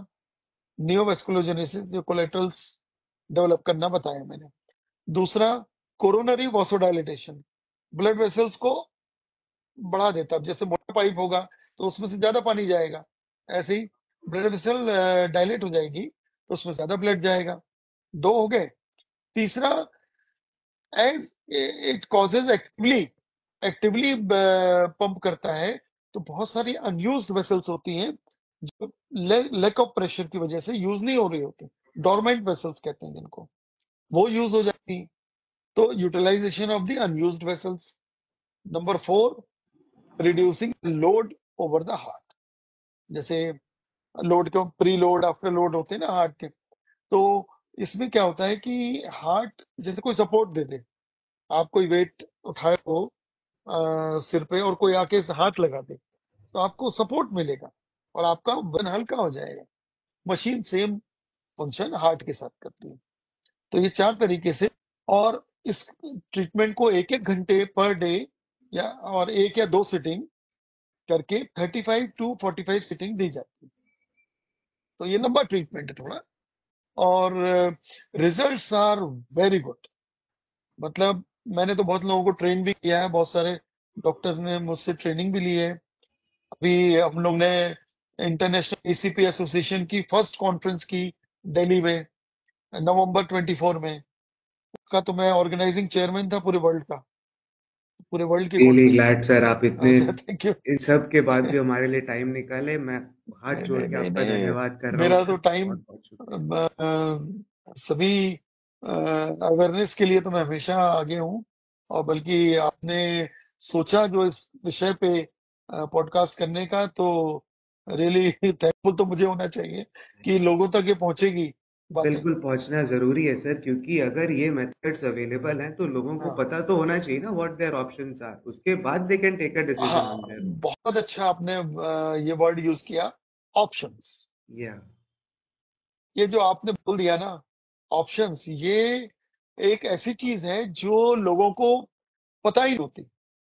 नियोवेस्कुलोजेनेसिस, जो कोलेट्रल्स डेवलप करना बताया मैंने। दूसरा, कोरोनरी वासोडाइलेटेशन, ब्लड वेसल्स को बढ़ा देता है। अब जैसे मोटा पाइप होगा तो उसमें से ज्यादा पानी जाएगा, ऐसे ही ब्लड वेसल डायलेट हो जाएगी तो उसमें ज्यादा ब्लड जाएगा। 2 हो गए। तीसरा, as it causes actively pump करता है, तो बहुत सारी अनयूज्ड वेसल्स होती हैं जो लैक ऑफ प्रेशर की वजह से यूज नहीं हो रही होती, डोरमेंट वेसल्स कहते हैं जिनको, वो यूज हो जाती हैं। तो utilization of the unused vessels. Number 4, reducing load over the heart. जैसे लोड के प्री लोड आफ्टर लोड होते हैं ना हार्ट के, तो इसमें क्या होता है कि हार्ट जैसे कोई सपोर्ट दे दे, आप कोई वेट उठाए हो सिर पे और कोई आके हाथ लगा दे, तो आपको सपोर्ट मिलेगा और आपका वजन हल्का हो जाएगा। मशीन सेम फंक्शन हार्ट के साथ करती है। तो ये 4 तरीके से, और इस ट्रीटमेंट को 1-1 घंटे पर डे, या और 1 या 2 सिटिंग करके 35 टू 45 सिटिंग दी जाती है। तो ये लंबा ट्रीटमेंट है थोड़ा, और रिजल्ट्स आर वेरी गुड। मतलब मैंने तो बहुत लोगों को ट्रेन भी किया है, बहुत सारे डॉक्टर्स ने मुझसे ट्रेनिंग भी ली है। अभी हम लोग ने इंटरनेशनल ईसीपी एसोसिएशन की फर्स्ट कॉन्फ्रेंस की दिल्ली में, नवंबर 24 में। उसका तो मैं ऑर्गेनाइजिंग चेयरमैन था पूरे वर्ल्ड का, पूरे वर्ल्ड की रियली कॉन्फ्रेंस थी। ग्लैड सर, आप इतने अच्छा, थैंक यू। इन सब के बाद भी हमारे लिए टाइम निकाले। मैं हाथ नहीं जोड़ नहीं के नहीं आपका नहीं, धन्यवाद कर रहा हूँ मेरा सर। तो टाइम, बहुत बहुत शुक्रिया। सभी अवेयरनेस के लिए तो मैं हमेशा आगे हूँ। और बल्कि आपने सोचा जो इस विषय पे पॉडकास्ट करने का, तो रियली थैंकफुल तो मुझे होना चाहिए कि लोगों तक ये पहुंचेगी बातें। बिल्कुल पहुंचना जरूरी है सर, क्योंकि अगर ये मेथड्स अवेलेबल हैं तो लोगों को हाँ पता तो होना चाहिए ना व्हाट देयर ऑप्शंस आर, उसके बाद they can take a decision हाँ, ऑन देयर ओन। बहुत अच्छा आपने ये वर्ड यूज किया, ऑप्शंस। या ये जो आपने बोल दिया ना, ऑप्शंस, ये एक ऐसी चीज है जो लोगों को पता ही नहीं होती।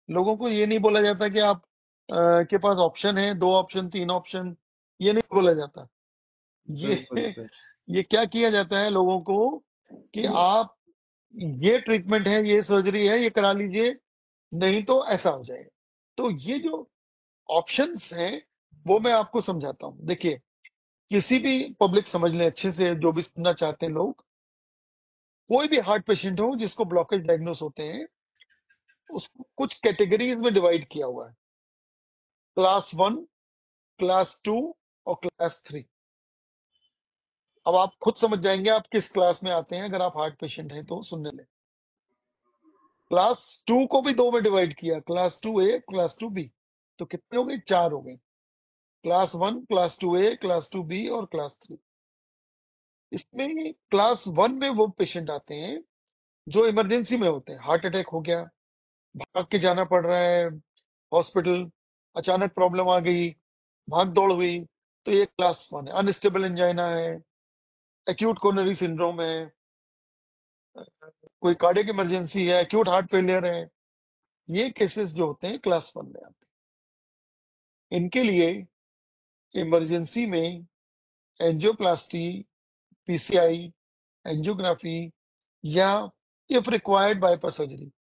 लोगों को ये नहीं बोला जाता कि आप के पास ऑप्शन है, 2 ऑप्शन, 3 ऑप्शन, ये नहीं बोला जाता। ये बिल्कुल सर। ये क्या किया जाता है लोगों को कि आप, ये ट्रीटमेंट है, ये सर्जरी है, ये करा लीजिए, नहीं तो ऐसा हो जाएगा। तो ये जो ऑप्शंस हैं वो मैं आपको समझाता हूँ। देखिए, किसी भी पब्लिक समझ ले अच्छे से, जो भी सुनना चाहते हैं लोग, कोई भी हार्ट पेशेंट हो जिसको ब्लॉकेज डायग्नोस होते हैं, उसको कुछ कैटेगरीज में डिवाइड किया हुआ है। क्लास 1, क्लास 2 और क्लास 3। अब आप खुद समझ जाएंगे आप किस क्लास में आते हैं अगर आप हार्ट पेशेंट हैं तो, सुनने लें। क्लास 2 को भी 2 में डिवाइड किया, क्लास 2A, क्लास 2B। तो कितने हो गए? 4 हो गए। Class 1, class 2A, class 2B और क्लास 3। इसमें क्लास 1 में वो पेशेंट आते हैं जो इमरजेंसी में होते हैं। हार्ट अटैक हो गया, भाग के जाना पड़ रहा है हॉस्पिटल, अचानक प्रॉब्लम आ गई, भाग दौड़ हुई, तो ये क्लास 1 है। अनस्टेबल एंजाइना है, एक्यूट कोरोनरी सिंड्रोम है, कोई कार्डियक इमरजेंसी है, एक्यूट हार्ट फेलियर है, ये केसेस जो होते हैं क्लास 1 में आते हैं। इनके लिए इमरजेंसी में एंजियोप्लास्टी, पीसीआई, एंजियोग्राफी, या इफ रिक्वायर्ड बाईपास सर्जरी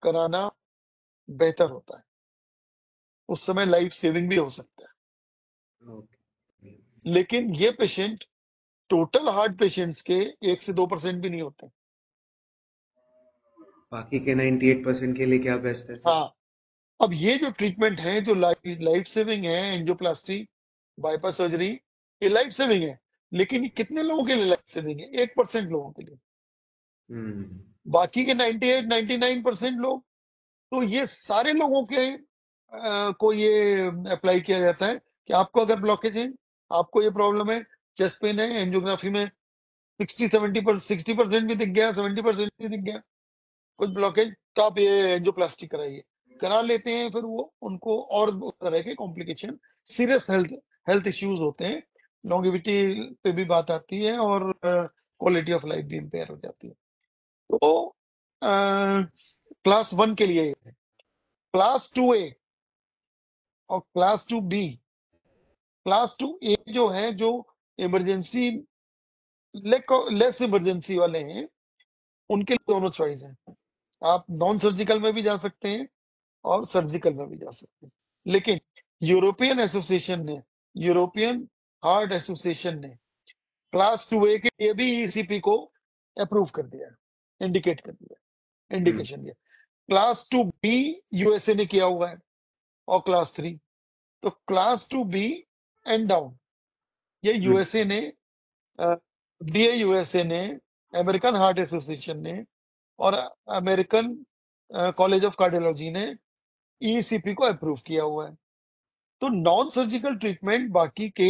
कराना बेहतर होता है। उस समय लाइफ सेविंग भी हो सकता ओके। है। लेकिन ये पेशेंट टोटल हार्ट पेशेंट्स के 1 से 2% भी नहीं होते। बाकी के 98% के लिए क्या बेस्ट है सर? हाँ, अब ये जो ट्रीटमेंट है जो लाइफ लाइफ सेविंग है, एंजियोप्लास्टी, बाईपास सर्जरी, ये लाइफ सेविंग है। लेकिन ये कितने लोगों के लिए लाइफ सेविंग है? 8% लोगों के लिए। हम्म। बाकी के 98-99% लोग, तो ये सारे लोगों के को ये अप्लाई किया जाता है कि आपको अगर ब्लॉकेज है, आपको ये प्रॉब्लम है, चेस्ट पेन है, एंजियोग्राफी में 60% भी दिख गया, 70% भी दिख गया कुछ ब्लॉकेज, तो आप ये एंजियोप्लास्टी कराइए। करा लेते हैं, फिर वो उनको और उस तरह के complication, serious health health issues होते हैं, लॉन्गेविटी पे भी बात आती है और क्वालिटी ऑफ लाइफ भी इम्पेयर हो जाती है। तो क्लास 1 के लिए ये है। क्लास 2A और क्लास 2B, क्लास 2A जो है, जो इमरजेंसी लेस इमरजेंसी वाले हैं, उनके लिए दोनों चॉइस है। आप नॉन सर्जिकल में भी जा सकते हैं और सर्जिकल में भी जा सकते हैं। लेकिन यूरोपियन एसोसिएशन ने, यूरोपियन हार्ट एसोसिएशन ने क्लास 2A के लिए भी ईसीपी को अप्रूव कर दिया, इंडिकेट कर दिया, हम्म। इंडिकेशन दिया। क्लास 2B यूएसए ने किया हुआ है, और क्लास 3, तो क्लास 2B एंड डाउन, ये हम्म। यूएसए ने, डीए यूएसए ने, अमेरिकन हार्ट एसोसिएशन ने और अमेरिकन कॉलेज ऑफ कार्डियोलॉजी ने ईसीपी को अप्रूव किया हुआ है। तो नॉन सर्जिकल ट्रीटमेंट बाकी के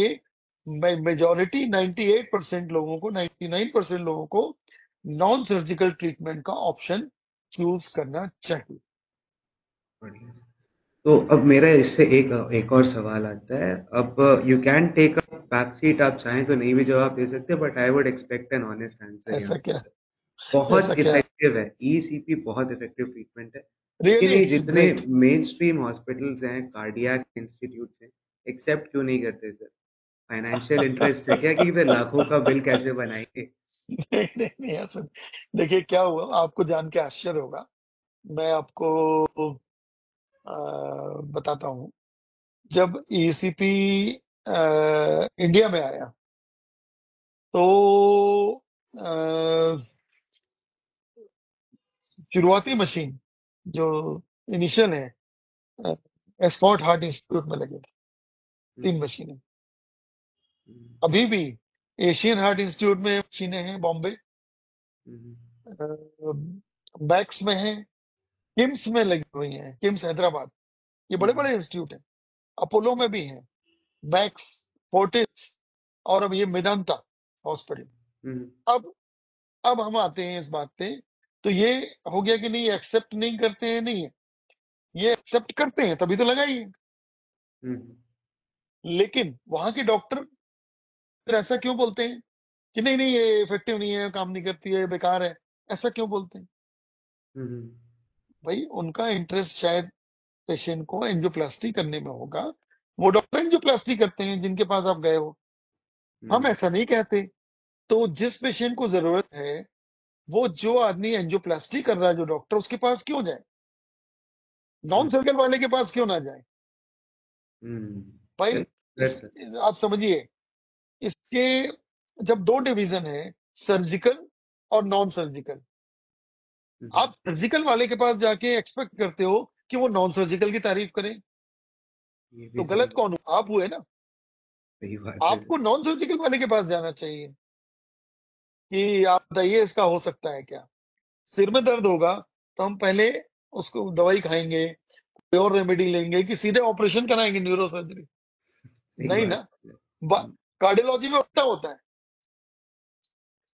मेजॉरिटी 98% लोगों को, 99% लोगों को नॉन सर्जिकल ट्रीटमेंट का ऑप्शन चूज करना चाहिए। बढ़िया। तो अब मेरा इससे एक एक और सवाल आता है। अब you can take a back seat, आप चाहें तो नहीं भी जवाब दे सकते, but I would expect an honest answer यहाँ ऐसा पे क्या? सर। बहुत ऐसा क्या? इफेक्टिव है, ईसीपी बहुत इफेक्टिव ट्रीटमेंट है। लेकिन रियली ये इट्स जितने ग्रेट। मेन स्ट्रीम हॉस्पिटल्स हैं, कार्डियक इंस्टीट्यूट्स हैं, एक्सेप्ट क्यों नहीं करते सर? फाइनेंशियल इंटरेस्ट है क्या कि फिर लाखों का बिल कैसे बनाएंगे? नहीं नहीं नहीं, ऐसा देखिए क्या हुआ, आपको जान के आश्चर्य होगा। मैं आपको बताता हूँ। जब ईसीपी इंडिया में आया, तो शुरुआती मशीन जो इनिशियल है, एस्कॉर्ट हार्ट इंस्टीट्यूट में लगे थे, हम्म। 3 मशीनें। हम्म। अभी भी एशियन हार्ट इंस्टीट्यूट में मशीनें हैं, बॉम्बे, हम्म। मैक्स में है, किम्स में लगी हुई हैं, किम्स हैदराबाद, ये बड़े हम्म। बड़े इंस्टीट्यूट हैं। अपोलो में भी हैं, मैक्स, फोर्टिस, और अब ये मेदांता हॉस्पिटल। हम्म। अब अब हम आते हैं इस बात पे, तो ये हो गया कि नहीं, एक्सेप्ट नहीं करते हैं, नहीं है, ये एक्सेप्ट करते हैं, तभी तो लगाइए। हम्म। लेकिन वहां के डॉक्टर फिर ऐसा क्यों बोलते हैं कि नहीं नहीं, ये इफेक्टिव नहीं है, काम नहीं करती है, बेकार है? ऐसा क्यों बोलते हैं? हम्म। भाई उनका इंटरेस्ट शायद पेशेंट को एंजियोप्लास्टी करने में होगा, वो डॉक्टर एंजियोप्लास्टी करते हैं जिनके पास आप गए हो। हम हम्म। ऐसा नहीं कहते। तो जिस पेशेंट को जरूरत है, वो जो आदमी एंजियोप्लास्टी कर रहा है, जो डॉक्टर, उसके पास क्यों जाए? नॉन हम्म। सर्जन वाले के पास क्यों ना जाए? हम्म। भाई चल, इस, सर। आप समझिए, इसके जब 2 डिवीजन है, सर्जिकल और नॉन सर्जिकल, हम्म। आप सर्जिकल वाले के पास जाके एक्सपेक्ट करते हो कि वो नॉन सर्जिकल की तारीफ करें, ये भी तो सही गलत कौन हो? आप हुए ना। सही बात है आपको सर। नॉन सर्जिकल वाले के पास जाना चाहिए कि आप बताइए इसका हो सकता है क्या। सिर में दर्द होगा तो हम पहले उसको दवाई खाएंगे, कोई और रेमेडी लेंगे, कि सीधे ऑपरेशन कराएंगे, न्यूरो सर्जरी? सही नहीं बात ना। है। कार्डियोलॉजी में उल्टा होता है।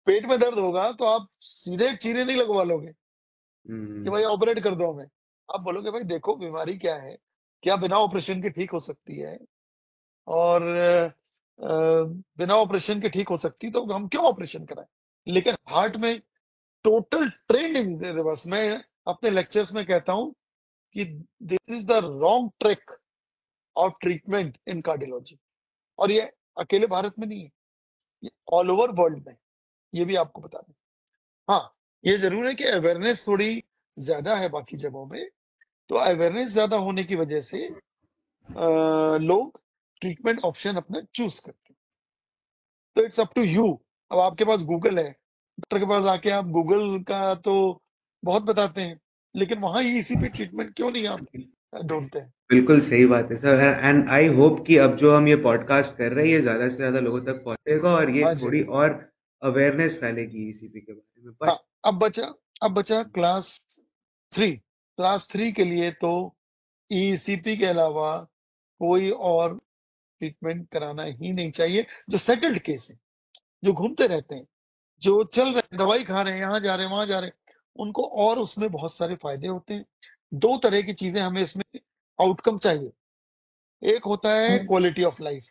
पेट में दर्द होगा तो आप सीधे चीरे नहीं लगवा लोगे कि हम्म। भाई ऑपरेट कर दो हमें। आप बोलोगे भाई देखो बीमारी क्या है, क्या बिना ऑपरेशन के ठीक हो सकती है, और बिना ऑपरेशन के ठीक हो सकती तो हम क्यों ऑपरेशन कराएं? लेकिन हार्ट में टोटल ट्रेंड इन रिवर्स। मैं अपने लेक्चर्स में कहता हूं कि this is the wrong track of treatment in cardiology. और ये अकेले भारत में नहीं है, ये ऑल ओवर वर्ल्ड में। ये भी आपको बता दें। हाँ, ये जरूर है कि अवेयरनेस थोड़ी ज्यादा है बाकी जगहों में, तो अवेयरनेस ज्यादा होने की वजह से लोग ट्रीटमेंट ऑप्शन अपना चूज करते हैं। तो इट्स अप टू यू। अब आपके पास गूगल है, डॉक्टर के पास आके आप गूगल का तो बहुत बताते हैं, लेकिन वहां इसी पे ट्रीटमेंट क्यों नहीं? आप ढूंढते हैं। बिल्कुल सही बात है सर। एंड आई होप कि अब जो हम ये पॉडकास्ट कर रहे हैं ये ज़्यादा से ज़्यादा लोगों तक पहुँचेगा और ये हाँ जी। थोड़ी और अवेयरनेस फैलेगी ईसीपी के बारे में। हाँ, बट अब बचा क्लास 3 के लिए तो ईसीपी के अलावा कोई और ट्रीटमेंट कराना ही नहीं चाहिए। जो सेटल्ड केस है, जो घूमते रहते हैं, जो चल रहे हैं, दवाई खा रहे हैं, यहाँ जा रहे हैं, वहां जा रहे हैं, उनको और उसमें बहुत सारे फायदे होते हैं। दो तरह की चीजें हमें इसमें आउटकम चाहिए। एक होता है क्वालिटी ऑफ लाइफ,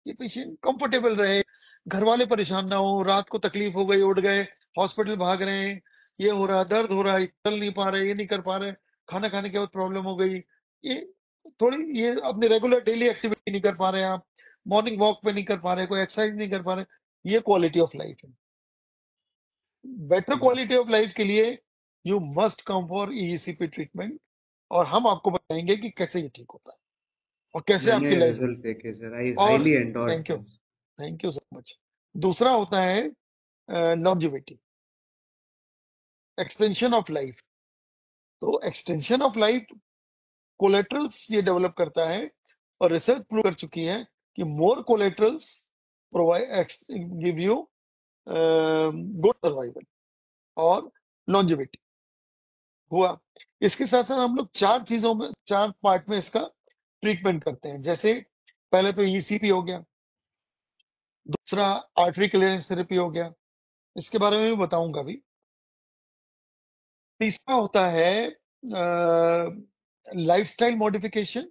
ये पेशेंट कंफर्टेबल रहे, घर वाले परेशान ना हो, रात को तकलीफ हो गई, उठ गए, हॉस्पिटल भाग रहे हैं, ये हो रहा, दर्द हो रहा है, चल नहीं पा रहे, ये नहीं कर पा रहे, खाना खाने के बाद प्रॉब्लम हो गई, ये थोड़ी, ये अपने रेगुलर डेली एक्टिविटी नहीं कर पा रहे आप, मॉर्निंग वॉक पे नहीं कर पा रहे, कोई एक्सरसाइज नहीं कर पा रहे, ये क्वालिटी ऑफ लाइफ है। बेटर क्वालिटी ऑफ लाइफ के लिए you must come for ECP treatment, और हम आपको बताएंगे कि कैसे ये ठीक होता है और कैसे मैंने आपकी लाइफ। रिजल्ट देखे सर, आई और highly endorse thank you, this. Thank you so much. दूसरा होता है लॉन्जिविटी, एक्सटेंशन ऑफ लाइफ। तो एक्सटेंशन ऑफ लाइफ कोलेटरल्स ये डेवलप करता है, और रिसर्च प्रूव कर चुकी है कि more collaterals provide give you good survival और लॉन्जिविटी हुआ। इसके साथ साथ हम लोग चार पार्ट में इसका ट्रीटमेंट करते हैं। जैसे पहले तो ईसीपी हो गया, दूसरा आर्टरी क्लियरेंस थेरेपी हो गया, इसके बारे में भी बताऊंगा अभी। तीसरा होता है लाइफस्टाइल मॉडिफिकेशन,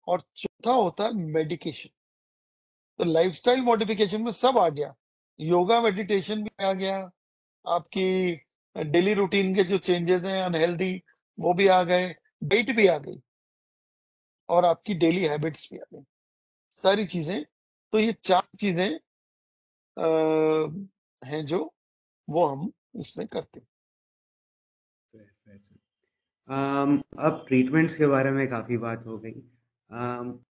और चौथा होता है मेडिकेशन। तो लाइफस्टाइल मॉडिफिकेशन में सब आ गया, योगा मेडिटेशन भी आ गया, आपकी डेली रूटीन के जो चेंजेस हैं अनहेल्दी वो भी आ गए, डाइट भी आ गई, और आपकी डेली हैबिट्स भी आ गई, सारी चीजें। तो ये चार चीजें हैं जो वो हम इसमें करते हैं। अब ट्रीटमेंट्स के बारे में काफ़ी बात हो गई।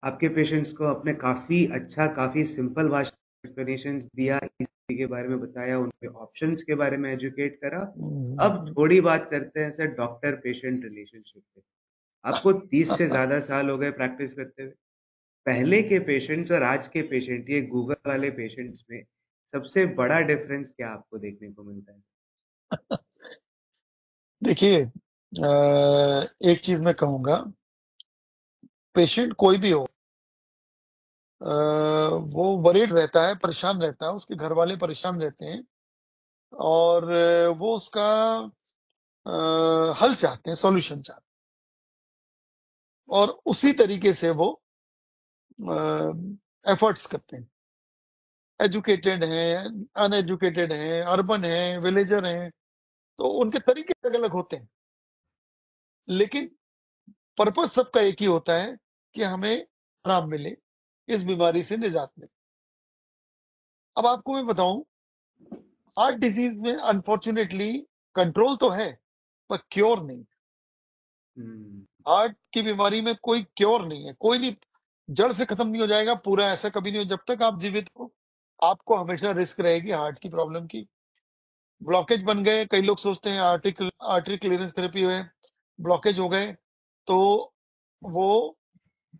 आपके पेशेंट्स को आपने काफ़ी अच्छा, काफ़ी सिंपल भाषा में एक्सप्लेनेशंस दिया, ईसीजी के बारे में बताया, उनके ऑप्शंस के बारे में एजुकेट करा। अब हम्म। थोड़ी बात करते हैं सर डॉक्टर पेशेंट रिलेशनशिप पे। आपको 30 से ज़्यादा साल हो गए प्रैक्टिस करते हुए। पहले के पेशेंट्स और आज के पेशेंट, ये गूगल वाले पेशेंट्स में सबसे बड़ा डिफरेंस क्या आपको देखने को मिलता है? देखिए, एक चीज मैं कहूंगा, पेशेंट कोई भी हो, वो वरीड रहता है, परेशान रहता है, उसके घर वाले परेशान रहते हैं, और वो उसका हल चाहते हैं, सॉल्यूशन चाहते हैं, और उसी तरीके से वो एफर्ट्स करते हैं। एजुकेटेड हैं, अनएजुकेटेड हैं, अर्बन हैं, विलेजर हैं, तो उनके तरीके अलग अलग होते हैं, लेकिन पर्पस सबका एक ही होता है कि हमें आराम मिले, इस बीमारी से निजात मिले। अब आपको मैं बताऊं, हार्ट डिजीज में अनफॉर्चुनेटली कंट्रोल तो है, पर क्योर नहीं। हम्म। हार्ट की बीमारी में कोई क्योर नहीं है, कोई नहीं, जड़ से खत्म नहीं हो जाएगा पूरा, ऐसा कभी नहीं हो। जब तक आप जीवित हो, आपको हमेशा रिस्क रहेगी हार्ट की प्रॉब्लम की। ब्लॉकेज बन गए, कई लोग सोचते हैं आर्टरी क्लियरेंस थेरेपी है, ब्लॉकेज हो गए तो वो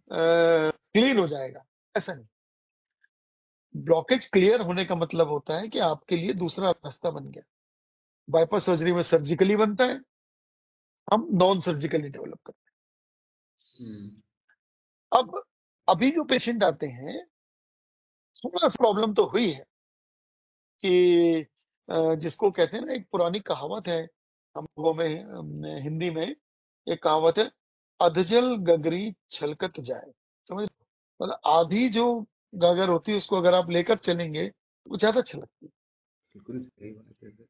क्लीन हो जाएगा, ऐसा नहीं। ब्लॉकेज क्लियर होने का मतलब होता है कि आपके लिए दूसरा रास्ता बन गया। बाईपास सर्जरी में सर्जिकली बनता है, हम नॉन सर्जिकली डेवलप करते हम्म। हैं। अब अभी जो पेशेंट आते हैं, थोड़ा सा प्रॉब्लम तो हुई है कि जिसको कहते हैं ना, एक पुरानी कहावत है हम लोगों में, हिंदी में एक कहावत है, अधजल गगरी छलकत जाए। समझ लो? मतलब आधी जो गागर होती है, उसको अगर आप लेकर चलेंगे तो वो ज्यादा छलकती है। बिल्कुल सही बात है सर।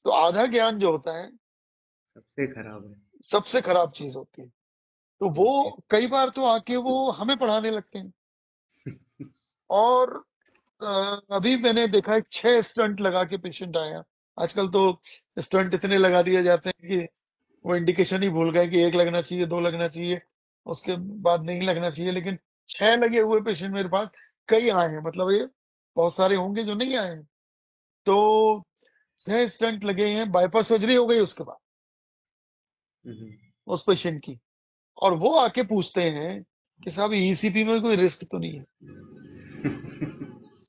तो आधा ज्ञान जो होता है, सबसे खराब है। सबसे खराब चीज होती है। तो वो ओके। कई बार तो आके वो हमें पढ़ाने लगते हैं। और अ, अभी मैंने देखा है 6 स्टंट लगा के पेशेंट आया। आजकल तो स्टंट इतने लगा दिए जाते हैं कि वो इंडिकेशन ही भूल गए कि एक लगना चाहिए, दो लगना चाहिए, उसके बाद नहीं लगना चाहिए। लेकिन 6 लगे हुए पेशेंट मेरे पास कई आए हैं, मतलब ये बहुत सारे होंगे जो नहीं आए हैं। तो 6 स्टंट लगे हैं, बाईपास सर्जरी हो गई उसके बाद हम्म। उस पेशेंट की। और वो आके पूछते हैं कि साहब ईसीपी में कोई रिस्क तो नहीं है।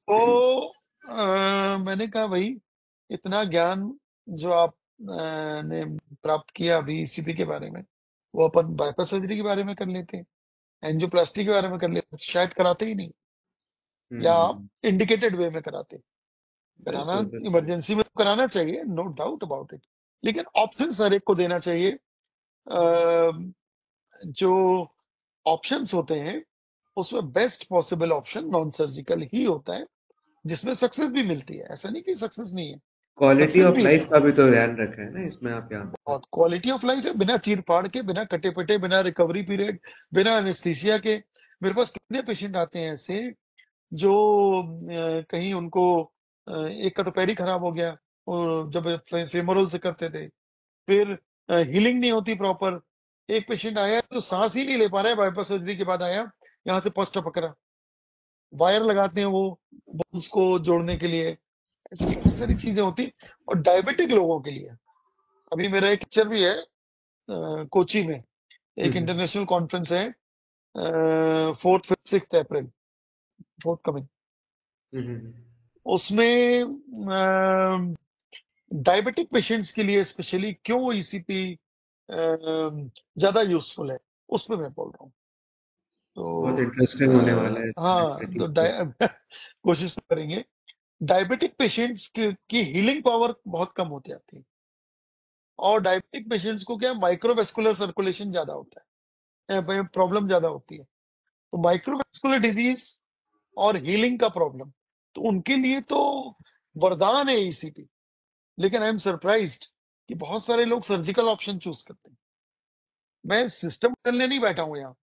तो मैंने कहा भाई, इतना ज्ञान जो आप ने प्राप्त किया अभी ईसीपी के बारे में, वो अपन बाईपास सर्जरी के बारे में कर लेते, एंजियोप्लास्टी के बारे में कर लेते, शायद कराते ही नहीं, या हम्म। इंडिकेटेड वे में कराते। कराना बिल्कुल बिल्कुल। इमरजेंसी में तो कराना चाहिए, नो डाउट अबाउट इट, लेकिन ऑप्शन हर एक को देना चाहिए। जो ऑप्शंस होते हैं उसमें best possible option non surgical ही होता है, जिसमें सक्सेस भी मिलती है, ऐसा नहीं कि सक्सेस नहीं है, क्वालिटी सक्सेस ऑफ भी लाइफ इसमें का भी तो ध्यान रखा है ना इसमें आप यहाँ पर। बहुत क्वालिटी ऑफ लाइफ है, बिना चीर फाड़ के, बिना कटे पटे, बिना रिकवरी पीरियड, बिना एनेस्थीसिया के। मेरे पास कितने पेशेंट आते हैं ऐसे जो कहीं उनको एक का तो पैर ही खराब हो गया, और जब फेमोरल से करते थे, फिर हीलिंग नहीं होती प्रॉपर। एक पेशेंट आया तो सांस ही नहीं ले पा रहा है, बाईपास सर्जरी के बाद आया, यहाँ से पस्ट पकड़ा, वायर लगाते हैं वो बोन्स को जोड़ने के लिए। ऐसी बहुत सारी चीजें होती। और डायबिटिक लोगों के लिए अभी मेरा एक लेक्चर भी है कोची में, एक हम्म इंटरनेशनल कॉन्फ्रेंस है, 4th 5th 6th अप्रैल, फोर्थ कमिंग। हम्म। उसमें डायबिटिक पेशेंट्स के लिए स्पेशली क्यों ईसीपी ज्यादा यूजफुल है, उस पर मैं बोल रहा हूँ। बहुत तो इंटरेस्टिंग होने वाला है हाँ, डायबिटीज तो पे। कोशिश तो करेंगे। डायबिटिक पेशेंट्स की हीलिंग पावर बहुत कम होती जाती है, और डायबिटिक पेशेंट्स को क्या, माइक्रोवेस्कुलर सर्कुलेशन ज्यादा होता है, प्रॉब्लम ज्यादा होती है। तो माइक्रोवेस्कुलर डिजीज और हीलिंग का प्रॉब्लम, तो उनके लिए तो वरदान है ईसीपी। लेकिन आई एम सरप्राइज्ड कि बहुत सारे लोग सर्जिकल ऑप्शन चूज करते हैं। मैं सिस्टम करने नहीं बैठा हूं यहाँ,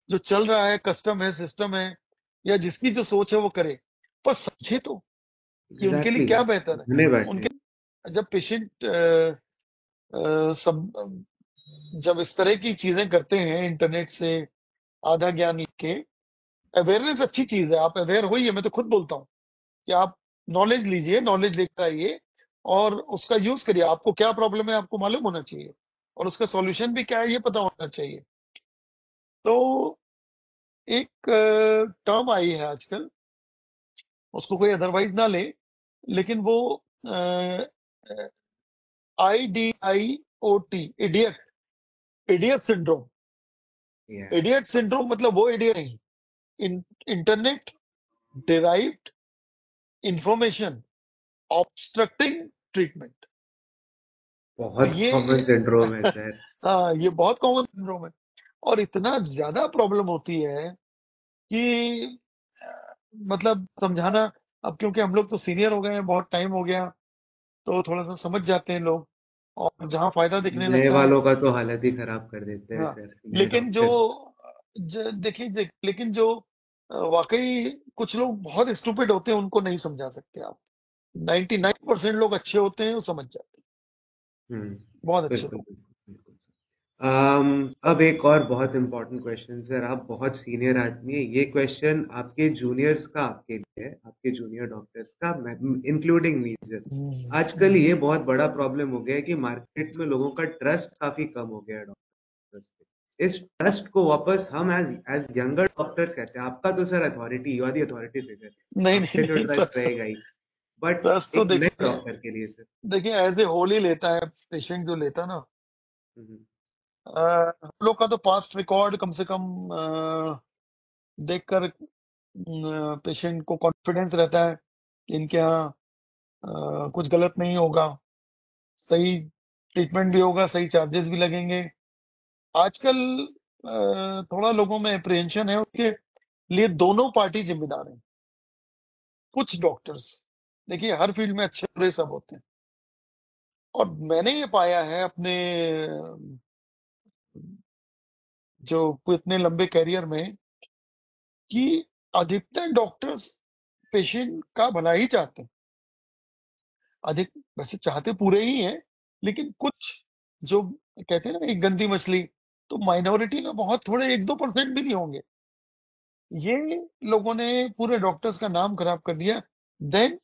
जो चल रहा है कस्टम है, सिस्टम है, या जिसकी जो सोच है वो करे, पर समझे तो कि उनके लिए एग्जैक्टली क्या बेहतर है। घने बैठे हैं। उनके जब पेशेंट सब जब इस तरह की चीजें करते हैं इंटरनेट से आधा ज्ञान लेके, अवेयरनेस अच्छी चीज है, आप अवेयर होइए। मैं तो खुद बोलता हूँ कि आप नॉलेज लीजिए, नॉलेज लेकर आइए और उसका यूज करिए। आपको क्या प्रॉब्लम है आपको मालूम होना चाहिए, और उसका सॉल्यूशन भी क्या है ये पता होना चाहिए। तो एक टर्म आई है आजकल, उसको कोई अदरवाइज ना ले, लेकिन वो IDIOT, इडियट, इडियट सिंड्रोम। या इडियट सिंड्रोम मतलब वो इडियट नहीं, internet derived information obstructing treatment. तो बहुत ये कॉमन सिंड्रोम है सर। हाँ, ये बहुत कॉमन सिंड्रोम है, और इतना ज्यादा प्रॉब्लम होती है कि मतलब समझाना, अब क्योंकि हम लोग तो सीनियर हो गए हैं, बहुत टाइम हो गया, तो थोड़ा सा समझ जाते हैं लोग, और जहाँ फायदा दिखने नए लगता है। वालों का तो हालत ही खराब कर देते हैं हाँ, सर नए लेकिन जो डॉक्टर। देखिए लेकिन जो वाकई कुछ लोग बहुत स्टूपिड होते हैं, उनको नहीं समझा सकते आप। 99% लोग अच्छे होते हैं, वो समझ जाते हैं, हम्म। बहुत अच्छे बिल्कुल लोग। बिल्कुल बिल्कुल। अब एक और बहुत इंपॉर्टेंट क्वेश्चन सर, आप बहुत सीनियर आदमी है, ये क्वेश्चन आपके जूनियर्स का आपके लिए है, आपके जूनियर डॉक्टर्स का, इंक्लूडिंग मी सर। आजकल हम्म। ये बहुत बड़ा प्रॉब्लम हो गया है कि मार्केट में लोगों का ट्रस्ट काफी कम हो गया है डॉक्टर्स पे। इस ट्रस्ट को वापस हम एज एज यंगर डॉक्टर्स कैसे, आपका तो sir authority, you are the authority figure, नहीं आप नहीं पे तो नहीं, ट्रस्ट रहेगा ही, बट ट्रस्ट तो एक नए देखिए, डॉक्टर के लिए सर। एज ए होल ही लेता है पेशेंट जो लेता ना। हम्म हम लोग का तो पास्ट रिकॉर्ड कम से कम देखकर पेशेंट को कॉन्फिडेंस रहता है कि इनके यहाँ कुछ गलत नहीं होगा, सही ट्रीटमेंट भी होगा, सही चार्जेस भी लगेंगे। आजकल थोड़ा लोगों में अप्रिहेंशन है, उसके लिए दोनों पार्टी जिम्मेदार हैं। कुछ डॉक्टर्स, देखिए हर फील्ड में अच्छे बुरे सब होते हैं, और मैंने ये पाया है अपने जो इतने लंबे करियर में, कि अधिकतर डॉक्टर्स पेशेंट का भला ही चाहते हैं। अधिक वैसे चाहते पूरे ही हैं, लेकिन कुछ जो कहते हैं ना एक गंदी मछली, तो माइनॉरिटी में बहुत थोड़े 1-2% भी नहीं होंगे, ये लोगों ने पूरे डॉक्टर्स का नाम खराब कर दिया। देन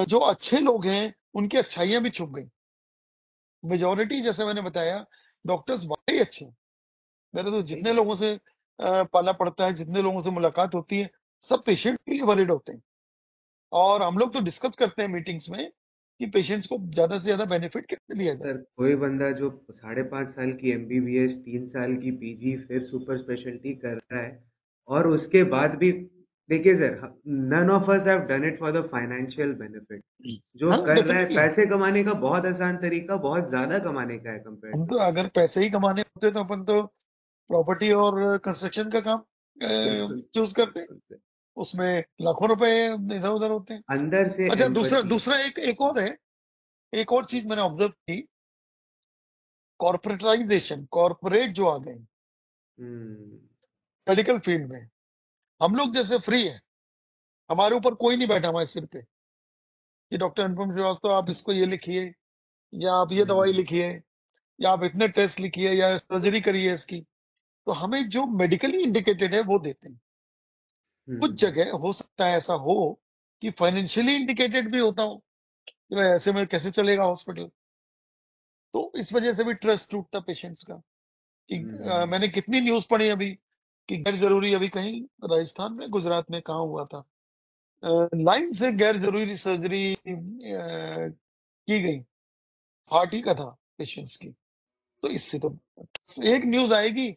जो अच्छे लोग हैं उनकी अच्छाइयां भी छुप गई। मेजोरिटी जैसे मैंने बताया, डॉक्टर्स वाकई अच्छे हैं, मेरे तो सही जितने बात। लोगों से पाला पड़ता है, जितने लोगों से मुलाकात होती है, सब पेशेंट के लिए वरीड होते हैं। और हम लोग तो डिस्कस करते हैं मीटिंग्स में कि पेशेंट्स को ज्यादा से ज्यादा बेनिफिट कैसे दिया जाए। सर कोई बंदा जो 5.5 साल की एमबीबीएस, 3 साल की पीजी, फिर सुपर स्पेशलिटी कर रहा है, और उसके बाद भी, देखिए sir, none of us have done it for the financial benefit. जो हाँ, कर रहा है, डेफिनेटली। पैसे कमाने का बहुत आसान तरीका, बहुत ज्यादा कमाने का है कंपेयर हम टू तो दिस। अगर पैसे ही कमाने होते तो अपन तो प्रॉपर्टी और कंस्ट्रक्शन का काम बिल्कुल चूज करते हैं। बिल्कुल सर। उसमें लाखों रुपए इधर उधर होते हैं। अंदर से अच्छा, दूसरा एम्पैथी। दूसरा एक एक और है। एक और चीज मैंने ऑब्जर्व की, कॉर्पोरेटाइजेशन, कॉर्पोरेट जो आ गए हम्म। मेडिकल फील्ड में। हम लोग जैसे फ्री है, हमारे ऊपर कोई नहीं बैठा हमारे सिर पे कि डॉक्टर अनुपम श्रीवास्तव आप इसको ये लिखिए, या आप ये दवाई हम्म। लिखिए, या आप इतने टेस्ट लिखिए, या सर्जरी करिए इसकी। तो हमें जो मेडिकली इंडिकेटेड है वो देते हैं। कुछ हम्म। जगह हो सकता है ऐसा हो कि फाइनेंशियली इंडिकेटेड भी होता हो कि भाई ऐसे में कैसे चलेगा हॉस्पिटल। तो इस वजह से भी ट्रस्ट टूटता पेशेंट्स का कि हम्म। मैंने कितनी न्यूज पढ़ी अभी कि गैर जरूरी, अभी कहीं राजस्थान में, गुजरात में, कहाँ हुआ था, लाइन से गैर जरूरी सर्जरी की गई, हार्ट ही का था पेशेंट्स की। तो इससे तो एक न्यूज आएगी,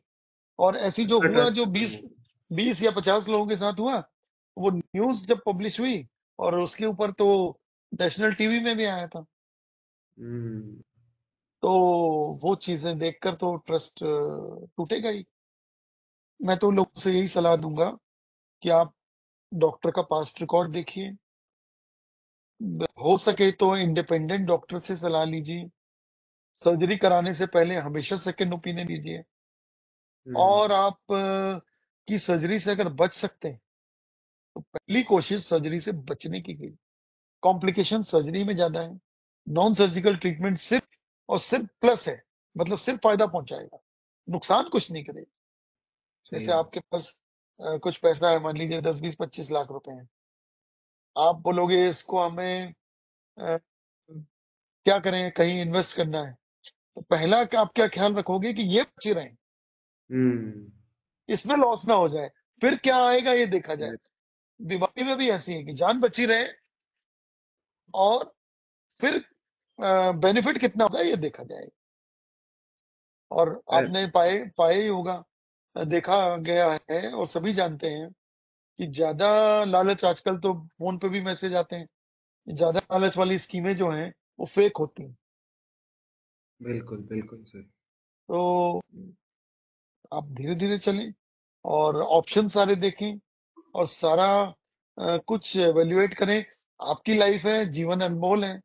और ऐसी जो सबका हुआ, ट्रस्ट जो खत्म 20 हो गया। 20 या 50 लोगों के साथ हुआ, वो न्यूज जब पब्लिश हुई, और उसके ऊपर तो नेशनल टीवी में भी आया था। हम्म। तो वो चीजें देखकर तो ट्रस्ट टूटेगा ही। मैं तो लोगों से यही सलाह दूंगा कि आप डॉक्टर का पास्ट रिकॉर्ड देखिए, हो सके तो इंडिपेंडेंट डॉक्टर से सलाह लीजिए, सर्जरी कराने से पहले हमेशा सेकंड ओपिनियन लीजिए। हम्म। और आप की सर्जरी से अगर बच सकते हैं तो पहली कोशिश सर्जरी से बचने की कीजिए। कॉम्प्लिकेशन सर्जरी में ज्यादा है। नॉन सर्जिकल ट्रीटमेंट सिर्फ और सिर्फ प्लस है, मतलब सिर्फ फायदा पहुंचाएगा, नुकसान कुछ नहीं करेगा। सही जैसे बात। आपके पास कुछ पैसा है, मान लीजिए 10, 20, 25 लाख रुपए हैं, आप बोलोगे इसको हमें अ, क्या करें, कहीं इन्वेस्ट करना है, तो पहला आप क्या ख्याल रखोगे कि ये बची रहे, हम्म। इसमें लॉस ना हो जाए, फिर क्या आएगा ये देखा जाए। सर, बीमारी में भी ऐसी है कि जान बची रहे, और फिर बेनिफिट कितना होगा ये देखा जाए। और सर, आपने पाए पाए ही होगा, देखा गया है और सभी जानते हैं कि ज्यादा लालच, आजकल तो फोन पे भी मैसेज आते हैं, ज्यादा लालच वाली स्कीमें जो हैं वो फेक होती हैं। बिल्कुल बिल्कुल सर। तो आप धीरे धीरे चलें, और ऑप्शन सारे देखें, और सारा कुछ एवेल्युएट करें। आपकी लाइफ है, जीवन अनमोल है।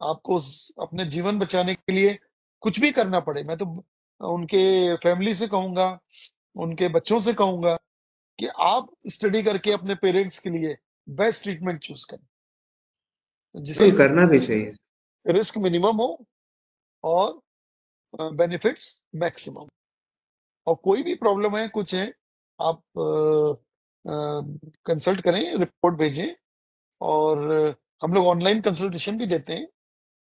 आपको अपने जीवन बचाने के लिए कुछ भी करना पड़े, मैं तो उनके फैमिली से कहूंगा, उनके बच्चों से कहूंगा कि आप स्टडी करके अपने पेरेंट्स के लिए बेस्ट ट्रीटमेंट चूज करें, जिससे बिल्कुल करना भी चाहिए। रिस्क मिनिमम हो और बेनिफिट्स मैक्सिमम। और कोई भी प्रॉब्लम है, कुछ है, आप कंसल्ट करें, रिपोर्ट भेजें। और हम लोग ऑनलाइन कंसल्टेशन भी देते हैं,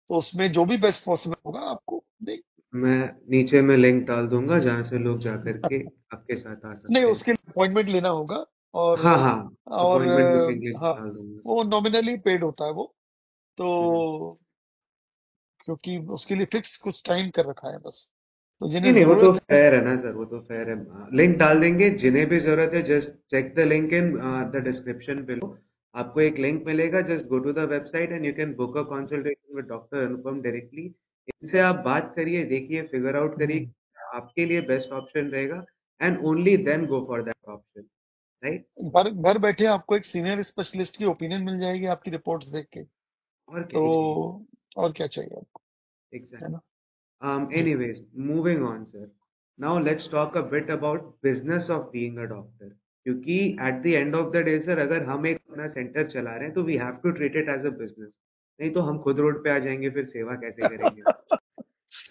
तो उसमें जो भी बेस्ट पॉसिबल होगा आपको दें। मैं नीचे में लिंक डाल दूंगा जहां से लोग जा करके आपके साथ आ नहीं, सकते हैं। उसके लिए अपॉइंटमेंट लेना होगा। और हाँ हाँ। और अपॉइंटमेंट बुकिंग लिंक हाँ, डाल दूंगा। वो नॉमिनली पेड होता है वो हम्म। तो, क्योंकि उसके लिए फिक्स कुछ टाइम कर रखा है बस। तो नहीं जिन्हें नहीं, वो तो जरूरत है। फेयर है ना सर, वो तो फेयर है। लिंक डाल देंगे, जिन्हें भी जरूरत है just check the link in the description below. आपको एक लिंक मिलेगा, just go to the website and you can book a consultation with doctor Anupam directly. इनसे आप बात करिए, देखिए, फिगर आउट करिए हम्म, कि आपके लिए बेस्ट ऑप्शन रहेगा, and only then go for that option. Right. घर घर बैठे आपको एक सीनियर स्पेशलिस्ट की ओपिनियन मिल जाएगी आपकी रिपोर्ट्स देख के। और क्या तो ही चाहिए। और क्या चाहिए आपको, है एग्जैक्ट। ना? जी। Anyways, moving on, sir. Now let's talk a bit about business of being a doctor. क्योंकि at the end of the day, sir, अगर हम एक अपना सेंटर चला रहे हैं तो we have to treat it as a business. नहीं तो हम खुद रोड पे आ जाएंगे, फिर सेवा कैसे करेंगे।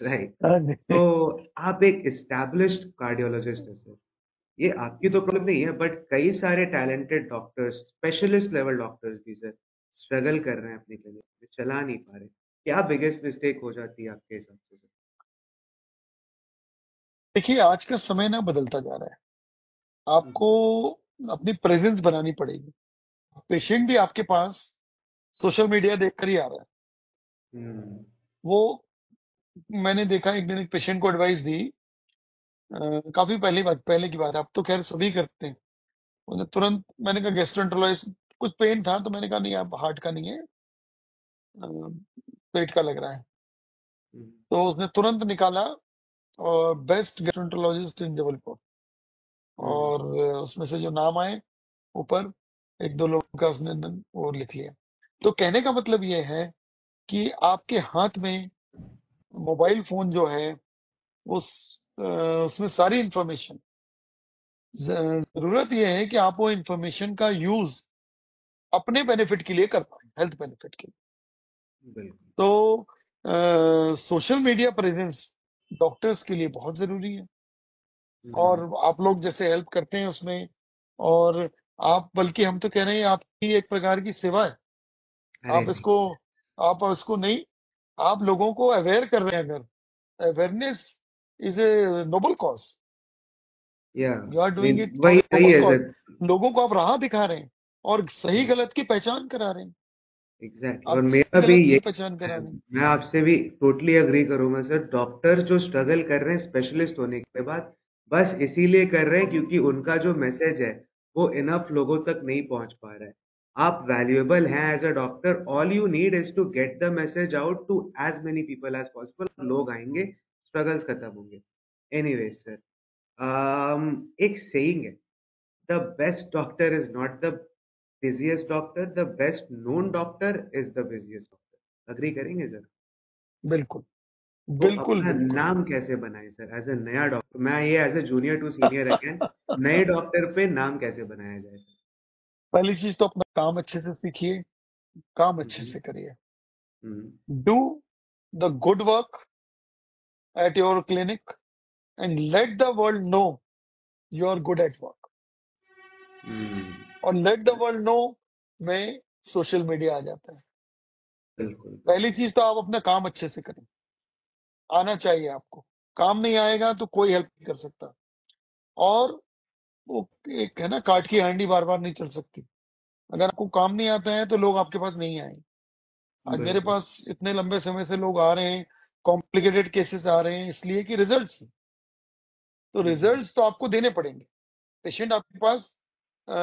राइट। हाँ तो जी। आप एक established कार्डियोलॉजिस्ट है सर। ये आपकी तो प्रॉब्लम नहीं है, बट कई सारे talented doctors, specialist level doctors भी सर स्ट्रगल कर रहे हैं अपनी क्लिनिक में, चला नहीं पा रहे। क्या बिगेस्ट मिस्टेक हो जाती है आपके हिसाब से सर? देखिए, आज का समय ना बदलता जा रहा है। आपको हम्म, अपनी प्रेजेंस बनानी पड़ेगी। पेशेंट भी आपके पास सोशल मीडिया देखकर ही आ रहा है। हम्म, वो, मैंने देखा एक दिन एक पेशेंट को एडवाइस दी, काफी पहले की बात है, अब तो खैर सभी करते हैं। उन्हें तुरंत मैंने कहा गैस्ट्रोएंटेरोलाइटिस, कुछ पेन था तो मैंने कहा नहीं, आप हार्ट का नहीं है, अ, पेट का लग रहा है। हम्म, तो उसने तुरंत निकाला, और बेस्ट गैस्ट्रोएंटेरोलॉजिस्ट इन जबलपुर, हम्म, और उसमें से जो नाम आए ऊपर, एक दो लोगों का उसने वो लिख लिया। तो कहने का मतलब ये है कि आपके हाथ में मोबाइल फोन जो है, उसमें सारी इंफॉर्मेशन, जरूरत यह है कि आप वो इंफॉर्मेशन का यूज अपने बेनिफिट के लिए कर पाए, हेल्थ बेनिफिट के लिए। बिल्कुल। तो सोशल मीडिया प्रेजेंस डॉक्टर्स के लिए बहुत जरूरी है, और हम्म, आप लोग जैसे हेल्प करते हैं उसमें, और आप, बल्कि हम तो कह रहे हैं आपकी एक प्रकार की सेवा है। अरे आप नहीं। इसको आप इसको नहीं, आप लोगों को अवेयर कर रहे हैं। अगर awareness is a noble cause, या यू आर नहीं, डूइंग इट फॉर वही ए वही नोबल है कॉज। सर। लोगों को आप राह दिखा रहे हैं, और सही गलत की पहचान करा रहे हैं। एग्जैक्टली, और आप मेरा सही भी गलत ये की पहचान करा रहे हैं। मैं आपसे भी टोटली अग्री करूंगा सर। डॉक्टर जो स्ट्रगल कर रहे हैं स्पेशलिस्ट होने के बाद, बस इसीलिए कर रहे हैं क्योंकि उनका जो मैसेज है वो इनफ लोगों तक नहीं पहुंच पा रहा है। आप वैल्यूएबल हैं as a doctor, all you need is to get the message out to as many people as possible. लोग आएंगे, स्ट्रगल्स खत्म होंगे। एनीवे सर, एक सेइंग है, the best doctor is not the busiest doctor, the best known doctor is the busiest doctor। Agree करेंगे sir? बिल्कुल, तो बिल्कुल, अपना बिल्कुल। नाम कैसे बनाए सर एज ए नया डॉक्टर? मैं ये as a junior to senior again, नए डॉक्टर पे नाम कैसे बनाया जाए सर? पहली चीज तो अपना काम अच्छे से सीखिए, काम अच्छे हम्म, से करिए। Hmm, do the good work at your clinic, and let the world know you are good at work. Hmm, और लेट द वर्ल्ड नो में सोशल मीडिया आ जाता है। बिल्कुल पहली चीज तो आप अपना काम अच्छे से करें, आना चाहिए आपको। काम नहीं आएगा तो कोई हेल्प नहीं कर सकता। और वो एक है ना, काठ की हांडी बार बार नहीं चल सकती। अगर आपको काम नहीं आता है तो लोग आपके पास नहीं आएंगे। आज मेरे बिल्कुल। पास इतने लंबे समय से लोग आ रहे हैं, कॉम्प्लिकेटेड केसेस आ रहे हैं, इसलिए कि रिजल्ट्स। तो हम्म, रिजल्ट्स तो आपको देने पड़ेंगे। पेशेंट आपके पास अ,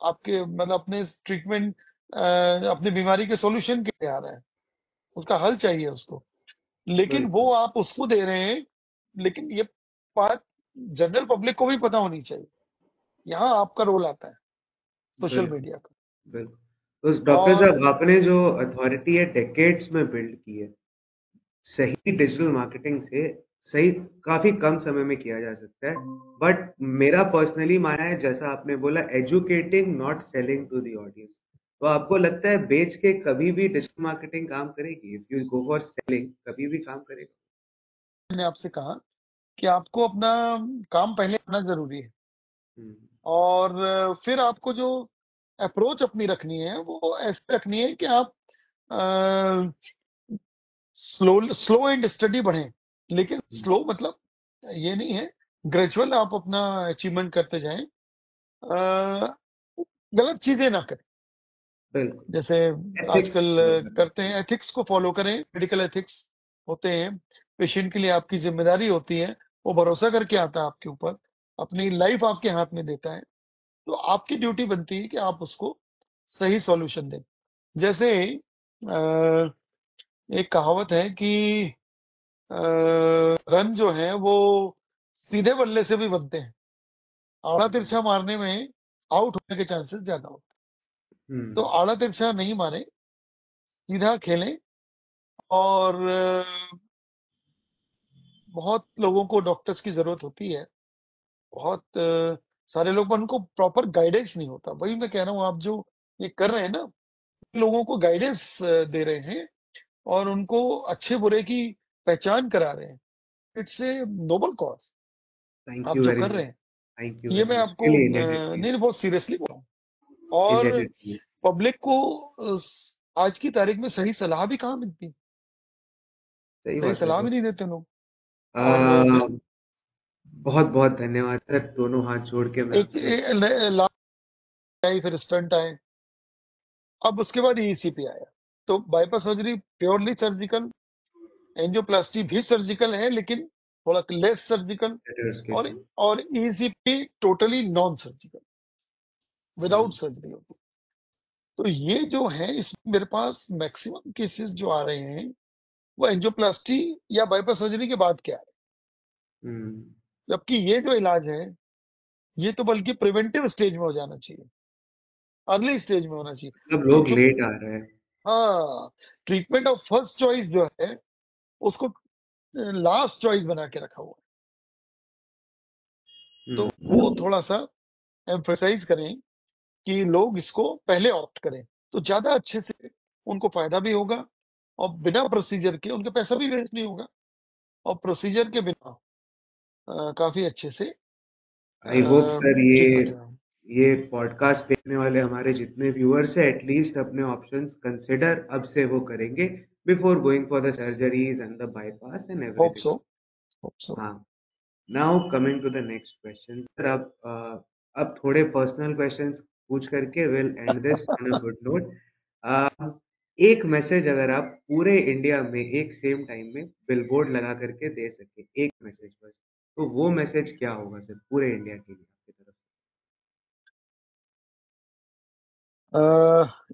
आपके मतलब अपने ट्रीटमेंट, अपनी बीमारी के सॉल्यूशन के लिए आ रहा है, उसका हल चाहिए उसको। लेकिन बिल्कुल, वो आप उसको दे रहे हैं। लेकिन ये बात जनरल पब्लिक को भी पता होनी चाहिए। यहाँ आपका रोल आता है, सोशल बिल्कुल, मीडिया का। बिल्कुल। तो डॉक्टर और साहब, आपने जो अथॉरिटी है डेकेड्स में बिल्ड की है, सही डिजिटल मार्केटिंग से सही काफी कम समय में किया जा सकता है। बट मेरा पर्सनली मानना है, जैसा आपने बोला, educating not selling to the audience. तो आपको लगता है बेच के कभी भी डिजिटल मार्केटिंग काम करेगी? If you go for selling, कभी भी काम करेगा? मैंने आपसे कहा कि आपको अपना काम पहले करना जरूरी है, हम्म, और फिर आपको जो अप्रोच अपनी रखनी है वो ऐसे रखनी है कि आप स्लो स्लो एंड स्टडी बढ़ें। लेकिन हम्म, स्लो मतलब ये नहीं है, ग्रेजुअल आप अपना अचीवमेंट करते जाएं। अ, गलत चीजें ना करें, बिल्कुल। जैसे एथिक्स आजकल फॉलो करना करते हैं। चाहिए। एथिक्स को फॉलो करें, मेडिकल एथिक्स होते हैं। पेशेंट के लिए आपकी जिम्मेदारी होती है, वो भरोसा करके आता है आपके ऊपर, अपनी लाइफ आपके हाथ में देता है। तो आपकी ड्यूटी बनती है कि आप उसको सही सॉल्यूशन दें। जैसे एक कहावत है कि रन जो है वो सीधे बल्ले से भी बनते हैं, आड़ा हम्म, तिरछा मारने में आउट होने के चांसेस ज्यादा होते हैं। तो हम्म, आड़ा तिरछा नहीं मारे, सीधा खेलें। और बहुत लोगों को डॉक्टर्स की जरूरत होती है, बहुत सारे लोग, पर उनको प्रॉपर गाइडेंस नहीं होता। वही मैं कह रहा हूँ, आप जो ये कर रहे हैं ना, लोगों को गाइडेंस दे रहे हैं, और उनको अच्छे बुरे की पहचान करा रहे हैं। It's a noble cause thank आप यू जो वेरी कर रहे मच। हैं। थैंक यू ये मैं वेरी मच, आपको रियली इंडेटेड। नहीं, बहुत सीरियसली बोल रहा हूँ। और इंडेटेड। पब्लिक को आज की तारीख में सही सलाह भी कहाँ मिलती, सही सही बात है सलाह सर। भी नहीं देते लोग। और अ, बहुत बहुत धन्यवाद सर, दोनों हाथ जोड़ के मैं एक आपसे। लास्ट आई, फिर स्टंट आए, अब उसके बाद ईसीपी आया। तो bypass surgery purely surgical, angioplasty भी सर्जिकल है लेकिन थोड़ा लेस सर्जिकल, लेटर्स के और थ्रू। और ECP totally non surgical, without hmm. Surgery होती है। तो ये जो है, इसमें मेरे पास मैक्सिमम केसेस जो आ रहे हैं वो एंजियोप्लास्टी या बाईपास सर्जरी के बाद क्या है, हम्म। जबकि ये जो इलाज है ये तो बल्कि प्रिवेंटिव स्टेज में हो जाना चाहिए, अर्ली स्टेज में होना चाहिए। सब तो लोग जो, लेट आ रहे हैं। हाँ, ट्रीटमेंट ऑफ फर्स्ट चॉइस जो है उसको लास्ट चॉइस बना के रखा हुआ है। तो वो हम्म। थोड़ा सा एम्फसाइज करें कि लोग इसको पहले ऑप्ट करें, तो ज्यादा अच्छे से उनको फायदा भी होगा, और बिना प्रोसीजर के उनका पैसा भी वेस्ट नहीं होगा, और प्रोसीजर के बिना काफी अच्छे से आई होप सर ट्रीटमेंट है। ये पॉडकास्ट देखने वाले हमारे जितने व्यूअर्स हैं एटलीस्ट अपने ऑप्शंस कंसिडर अब से वो करेंगे before going for the surgeries and the bypass and hope everything. So, hope so. हाँ। Now coming to the next question sir, अब थोड़े पर्सनल क्वेश्चंस पूछ करके will end this on a good note. एक मैसेज अगर आप पूरे India में एक सेम टाइम में बिलबोर्ड लगा करके दे सके, एक मैसेज बस, तो वो मैसेज क्या होगा सर पूरे इंडिया के लिए आपकी तरफ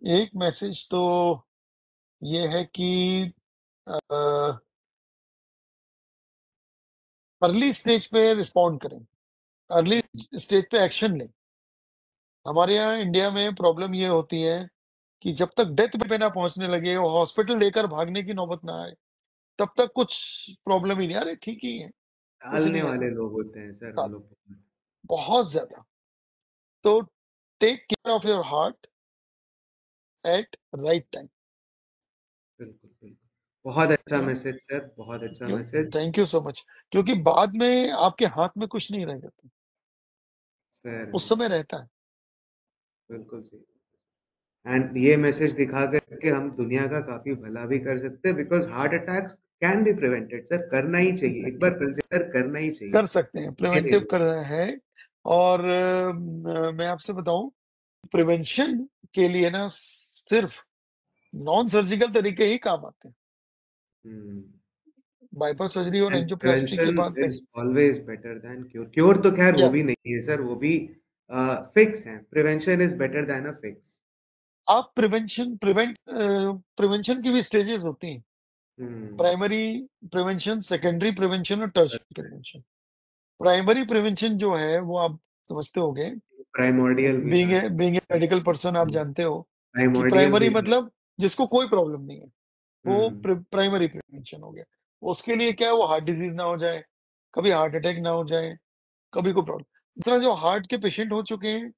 एक मैसेज तो ये है कि अर्ली स्टेज पे रिस्पॉन्ड करें, अर्ली स्टेज पे एक्शन लें। हमारे यहाँ इंडिया में प्रॉब्लम ये होती है कि जब तक डेथ पे ना पहुंचने लगे और हॉस्पिटल लेकर भागने की नौबत ना आए, तब तक कुछ प्रॉब्लम ही नहीं, अरे ठीक ही है, से कुछ टालने नहीं वाले ऐसा, लोग होते हैं सर हम टाल, लोग। बहुत ज्यादा। तो take care of your heart at right time. बिल्कुल बिल्कुल। बहुत अच्छा क्यों? मैसेज सर, बहुत अच्छा क्यों? Message. Thank you so much. क्योंकि बाद में आपके हाथ में कुछ नहीं रह जाता, फेयर उस इनफ। समय रहता है। बिल्कुल सही। एंड ये मैसेज दिखा करके हम दुनिया का काफी भला भी कर सकते हैं because heart attacks can be prevented sir, करना ही चाहिए, एक एग्जैक्टली, बार कंसिडर करना ही चाहिए। कर सकते हैं, ये नहीं प्रिवेंटिव कर रुकना। है। और मैं आपसे बताऊं, प्रिवेंशन के लिए ना सिर्फ नॉन सर्जिकल तरीके ही काम आते हैं। हम्म। बाईपास सर्जरी और एंड एंजियोप्लास्टी के प्रिवेंशन बाद फिर, is always better than cure. Cure तो खैर वो या भी नहीं है सर, वो भी फिक्स है। Prevention is better than a fix. आप प्रिवेंशन की भी स्टेजेस होती हैं, हम्म। प्राइमरी प्रिवेंशन, सेकेंडरी प्रिवेंशन और टर्शियरी प्रिवेंशन। प्राइमरी प्रिवेंशन जो है वो आप समझते होंगे, प्राइमोर्डियल भी बीइंग कहा ए बीइंग ए जाता मेडिकल पर्सन आप है। जानते हो कि प्राइमोर्डियल प्राइमरी भी कहा। मतलब जिसको कोई प्रॉब्लम नहीं है, वो हम्म। प्राइमरी प्रिवेंशन हो गया। उसके लिए क्या है, वो हार्ट डिजीज ना हो जाए, कभी हार्ट अटैक ना हो जाए, कभी कोई प्रॉब्लम। दूसरा, जो हार्ट के पेशेंट हो चुके हैं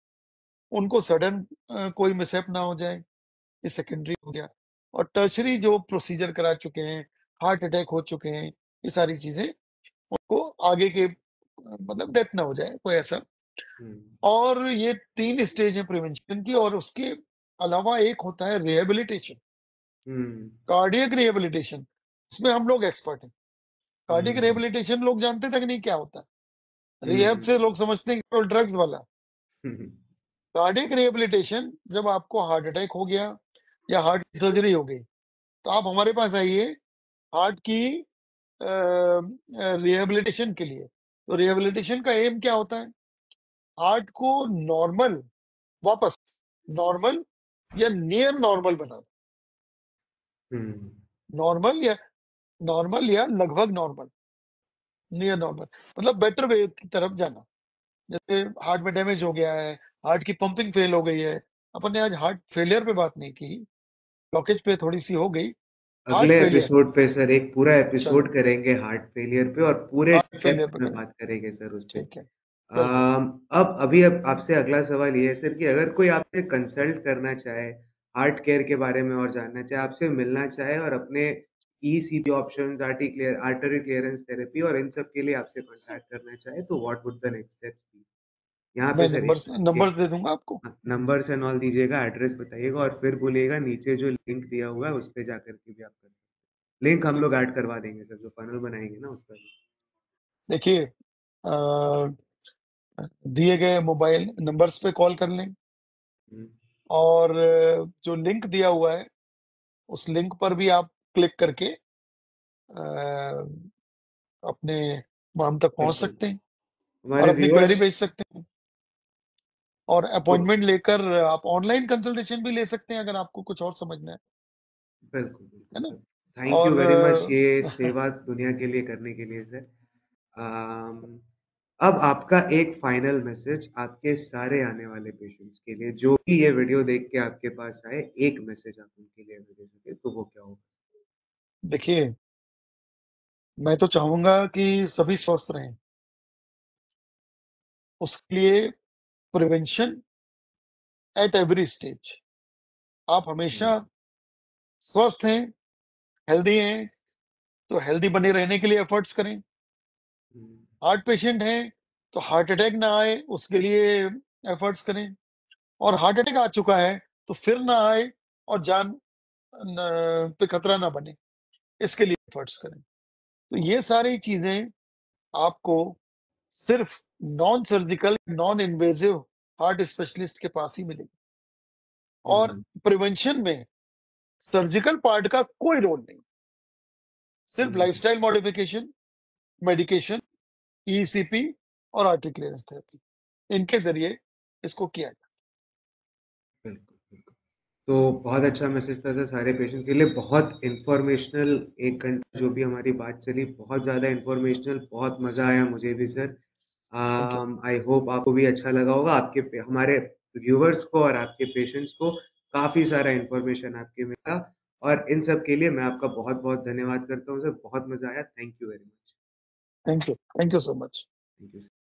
उनको सडन कोई मिसहैप ना हो जाए, ये सेकेंडरी हो गया। और टर्शरी जो प्रोसीजर करा चुके हैं, हार्ट अटैक हो चुके हैं, ये सारी चीजें उनको आगे के मतलब डेथ ना हो जाए कोई ऐसा। हम्म। और ये 3 स्टेज है प्रिवेंशन की, और उसके अलावा एक होता है रिहेबिलिटेशन, हम्म। Cardiac rehabilitation. इसमें हम लोग एक्सपर्ट हैं। कार्डियक हम्म। रिहेबिलिटेशन लोग जानते तक नहीं क्या होता है। रिहेब हम्म। से लोग समझते हैं केवल ड्रग्स वाला। हम्म। कार्डियक रिहेबिलिटेशन, जब आपको हार्ट अटैक हो गया या हार्ट सर्जरी हो गई, तो आप हमारे पास आइए हार्ट की रिहेबिलिटेशन के लिए। तो रिहेबिलिटेशन का एम क्या होता है, हार्ट को नॉर्मल, वापस नॉर्मल या नियर नॉर्मल बनाना। हम्म। नॉर्मल या लगभग नॉर्मल, नियर नॉर्मल, मतलब बेटर वे की तरफ जाना। जैसे हार्ट में डैमेज हो गया है, हार्ट की पंपिंग फेल हो गई है, अपन ने आज हार्ट फेलियर पे बात नहीं की, ब्लॉकेज पे थोड़ी सी हो गई, हार्ट अगले फेलियर। एपिसोड पे सर एक पूरा चलो, एपिसोड करेंगे हार्ट फेलियर पे और पूरे हार्ट फेलियर डेप्थ पे में करें, बात करेंगे सर उस पे। ठीक है, बिल्कुल। अब अभी अब आपसे अगला सवाल ये है सर कि अगर कोई आपसे कंसल्ट करना चाहे, हार्ट केयर के बारे में और जानना चाहे, आपसे मिलना चाहे और अपने ECG options, artery clearance therapy और इन सब के लिए आपसे कांटेक्ट करना चाहे, तो what would the next steps be? यहाँ पे मैं सर नंबर दे दूंगा आपको। नंबर से नॉल दीजिएगा, एड्रेस बताइएगा और फिर बोलिएगा नीचे जो लिंक दिया हुआ है उस पे जाकर के भी आप कर सकते हैं। लिंक हम लोग ऐड करवा देंगे सर, जो फनल बनाएंगे ना उसका भी। देखिए, दिए गए मोबाइल नंबर्स पे कॉल कर लें हम्म, और जो लिंक दिया हुआ है उस लिंक पर भी आप क्लिक करके अपने हम तक पहुंच बिल्कुल। सकते हैं और हमारे अपनी क्वेरी व्यूअर्स। भेज सकते हैं और अपॉइंटमेंट लेकर आप ऑनलाइन कंसल्टेशन भी ले सकते हैं अगर आपको कुछ और समझना बिल्कुल, है ना। बिल्कुल। थैंक यू और वेरी मच ये सेवा दुनिया के लिए करने के लिए सर। अम, अब आपका एक फाइनल मैसेज आपके सारे आने वाले पेशेंट्स के लिए, जो भी ये वीडियो देख के आपके पास आए, एक मैसेज आप उनके लिए अगर दे सके तो वो क्या होगा? देखिए, मैं तो चाहूंगा कि सभी स्वस्थ रहें। उसके लिए प्रिवेंशन एट एवरी स्टेज। आप हमेशा हुँ, स्वस्थ हैं, हेल्दी हैं, तो हेल्दी बने रहने के लिए एफर्ट्स करें। हुँ, हार्ट पेशेंट हैं, तो हार्ट अटैक ना आए उसके लिए एफर्ट्स करें और हार्ट अटैक आ चुका है, तो फिर ना आए और जान पे खतरा ना बने, इसके लिए एफर्ट्स करें। तो ये सारी चीज़ें आपको सिर्फ non surgical, non invasive heart specialist के पास ही मिलेगी और हुँ, प्रिवेंशन में सर्जिकल पार्ट का कोई रोल नहीं, सिर्फ हुँ, लाइफस्टाइल मॉडिफिकेशन, मेडिकेशन, ईसीपी और आर्टरी क्लीयरेंस थेरेपी, इनके ज़रिए इसको किया जाए। बिल्कुल, बिल्कुल। तो बहुत अच्छा मैसेज था सर सारे पेशेंट के लिए, बहुत इन्फॉर्मेशनल 1 घंटा जो भी हमारी बात चली, बहुत ज़्यादा इन्फॉर्मेशनल, बहुत मज़ा आया मुझे भी sir. Thank you. I hope आपको भी अच्छा लगा होगा, आपके पे हमारे व्यूअर्स को और आपके पेशेंट्स को काफ़ी सारा इन्फॉर्मेशन आपके मिला और इन सब के लिए मैं आपका बहुत-बहुत धन्यवाद करता हूँ सर, बहुत मज़ा आया। Thank you very much. Thank you so much. Thank you sir.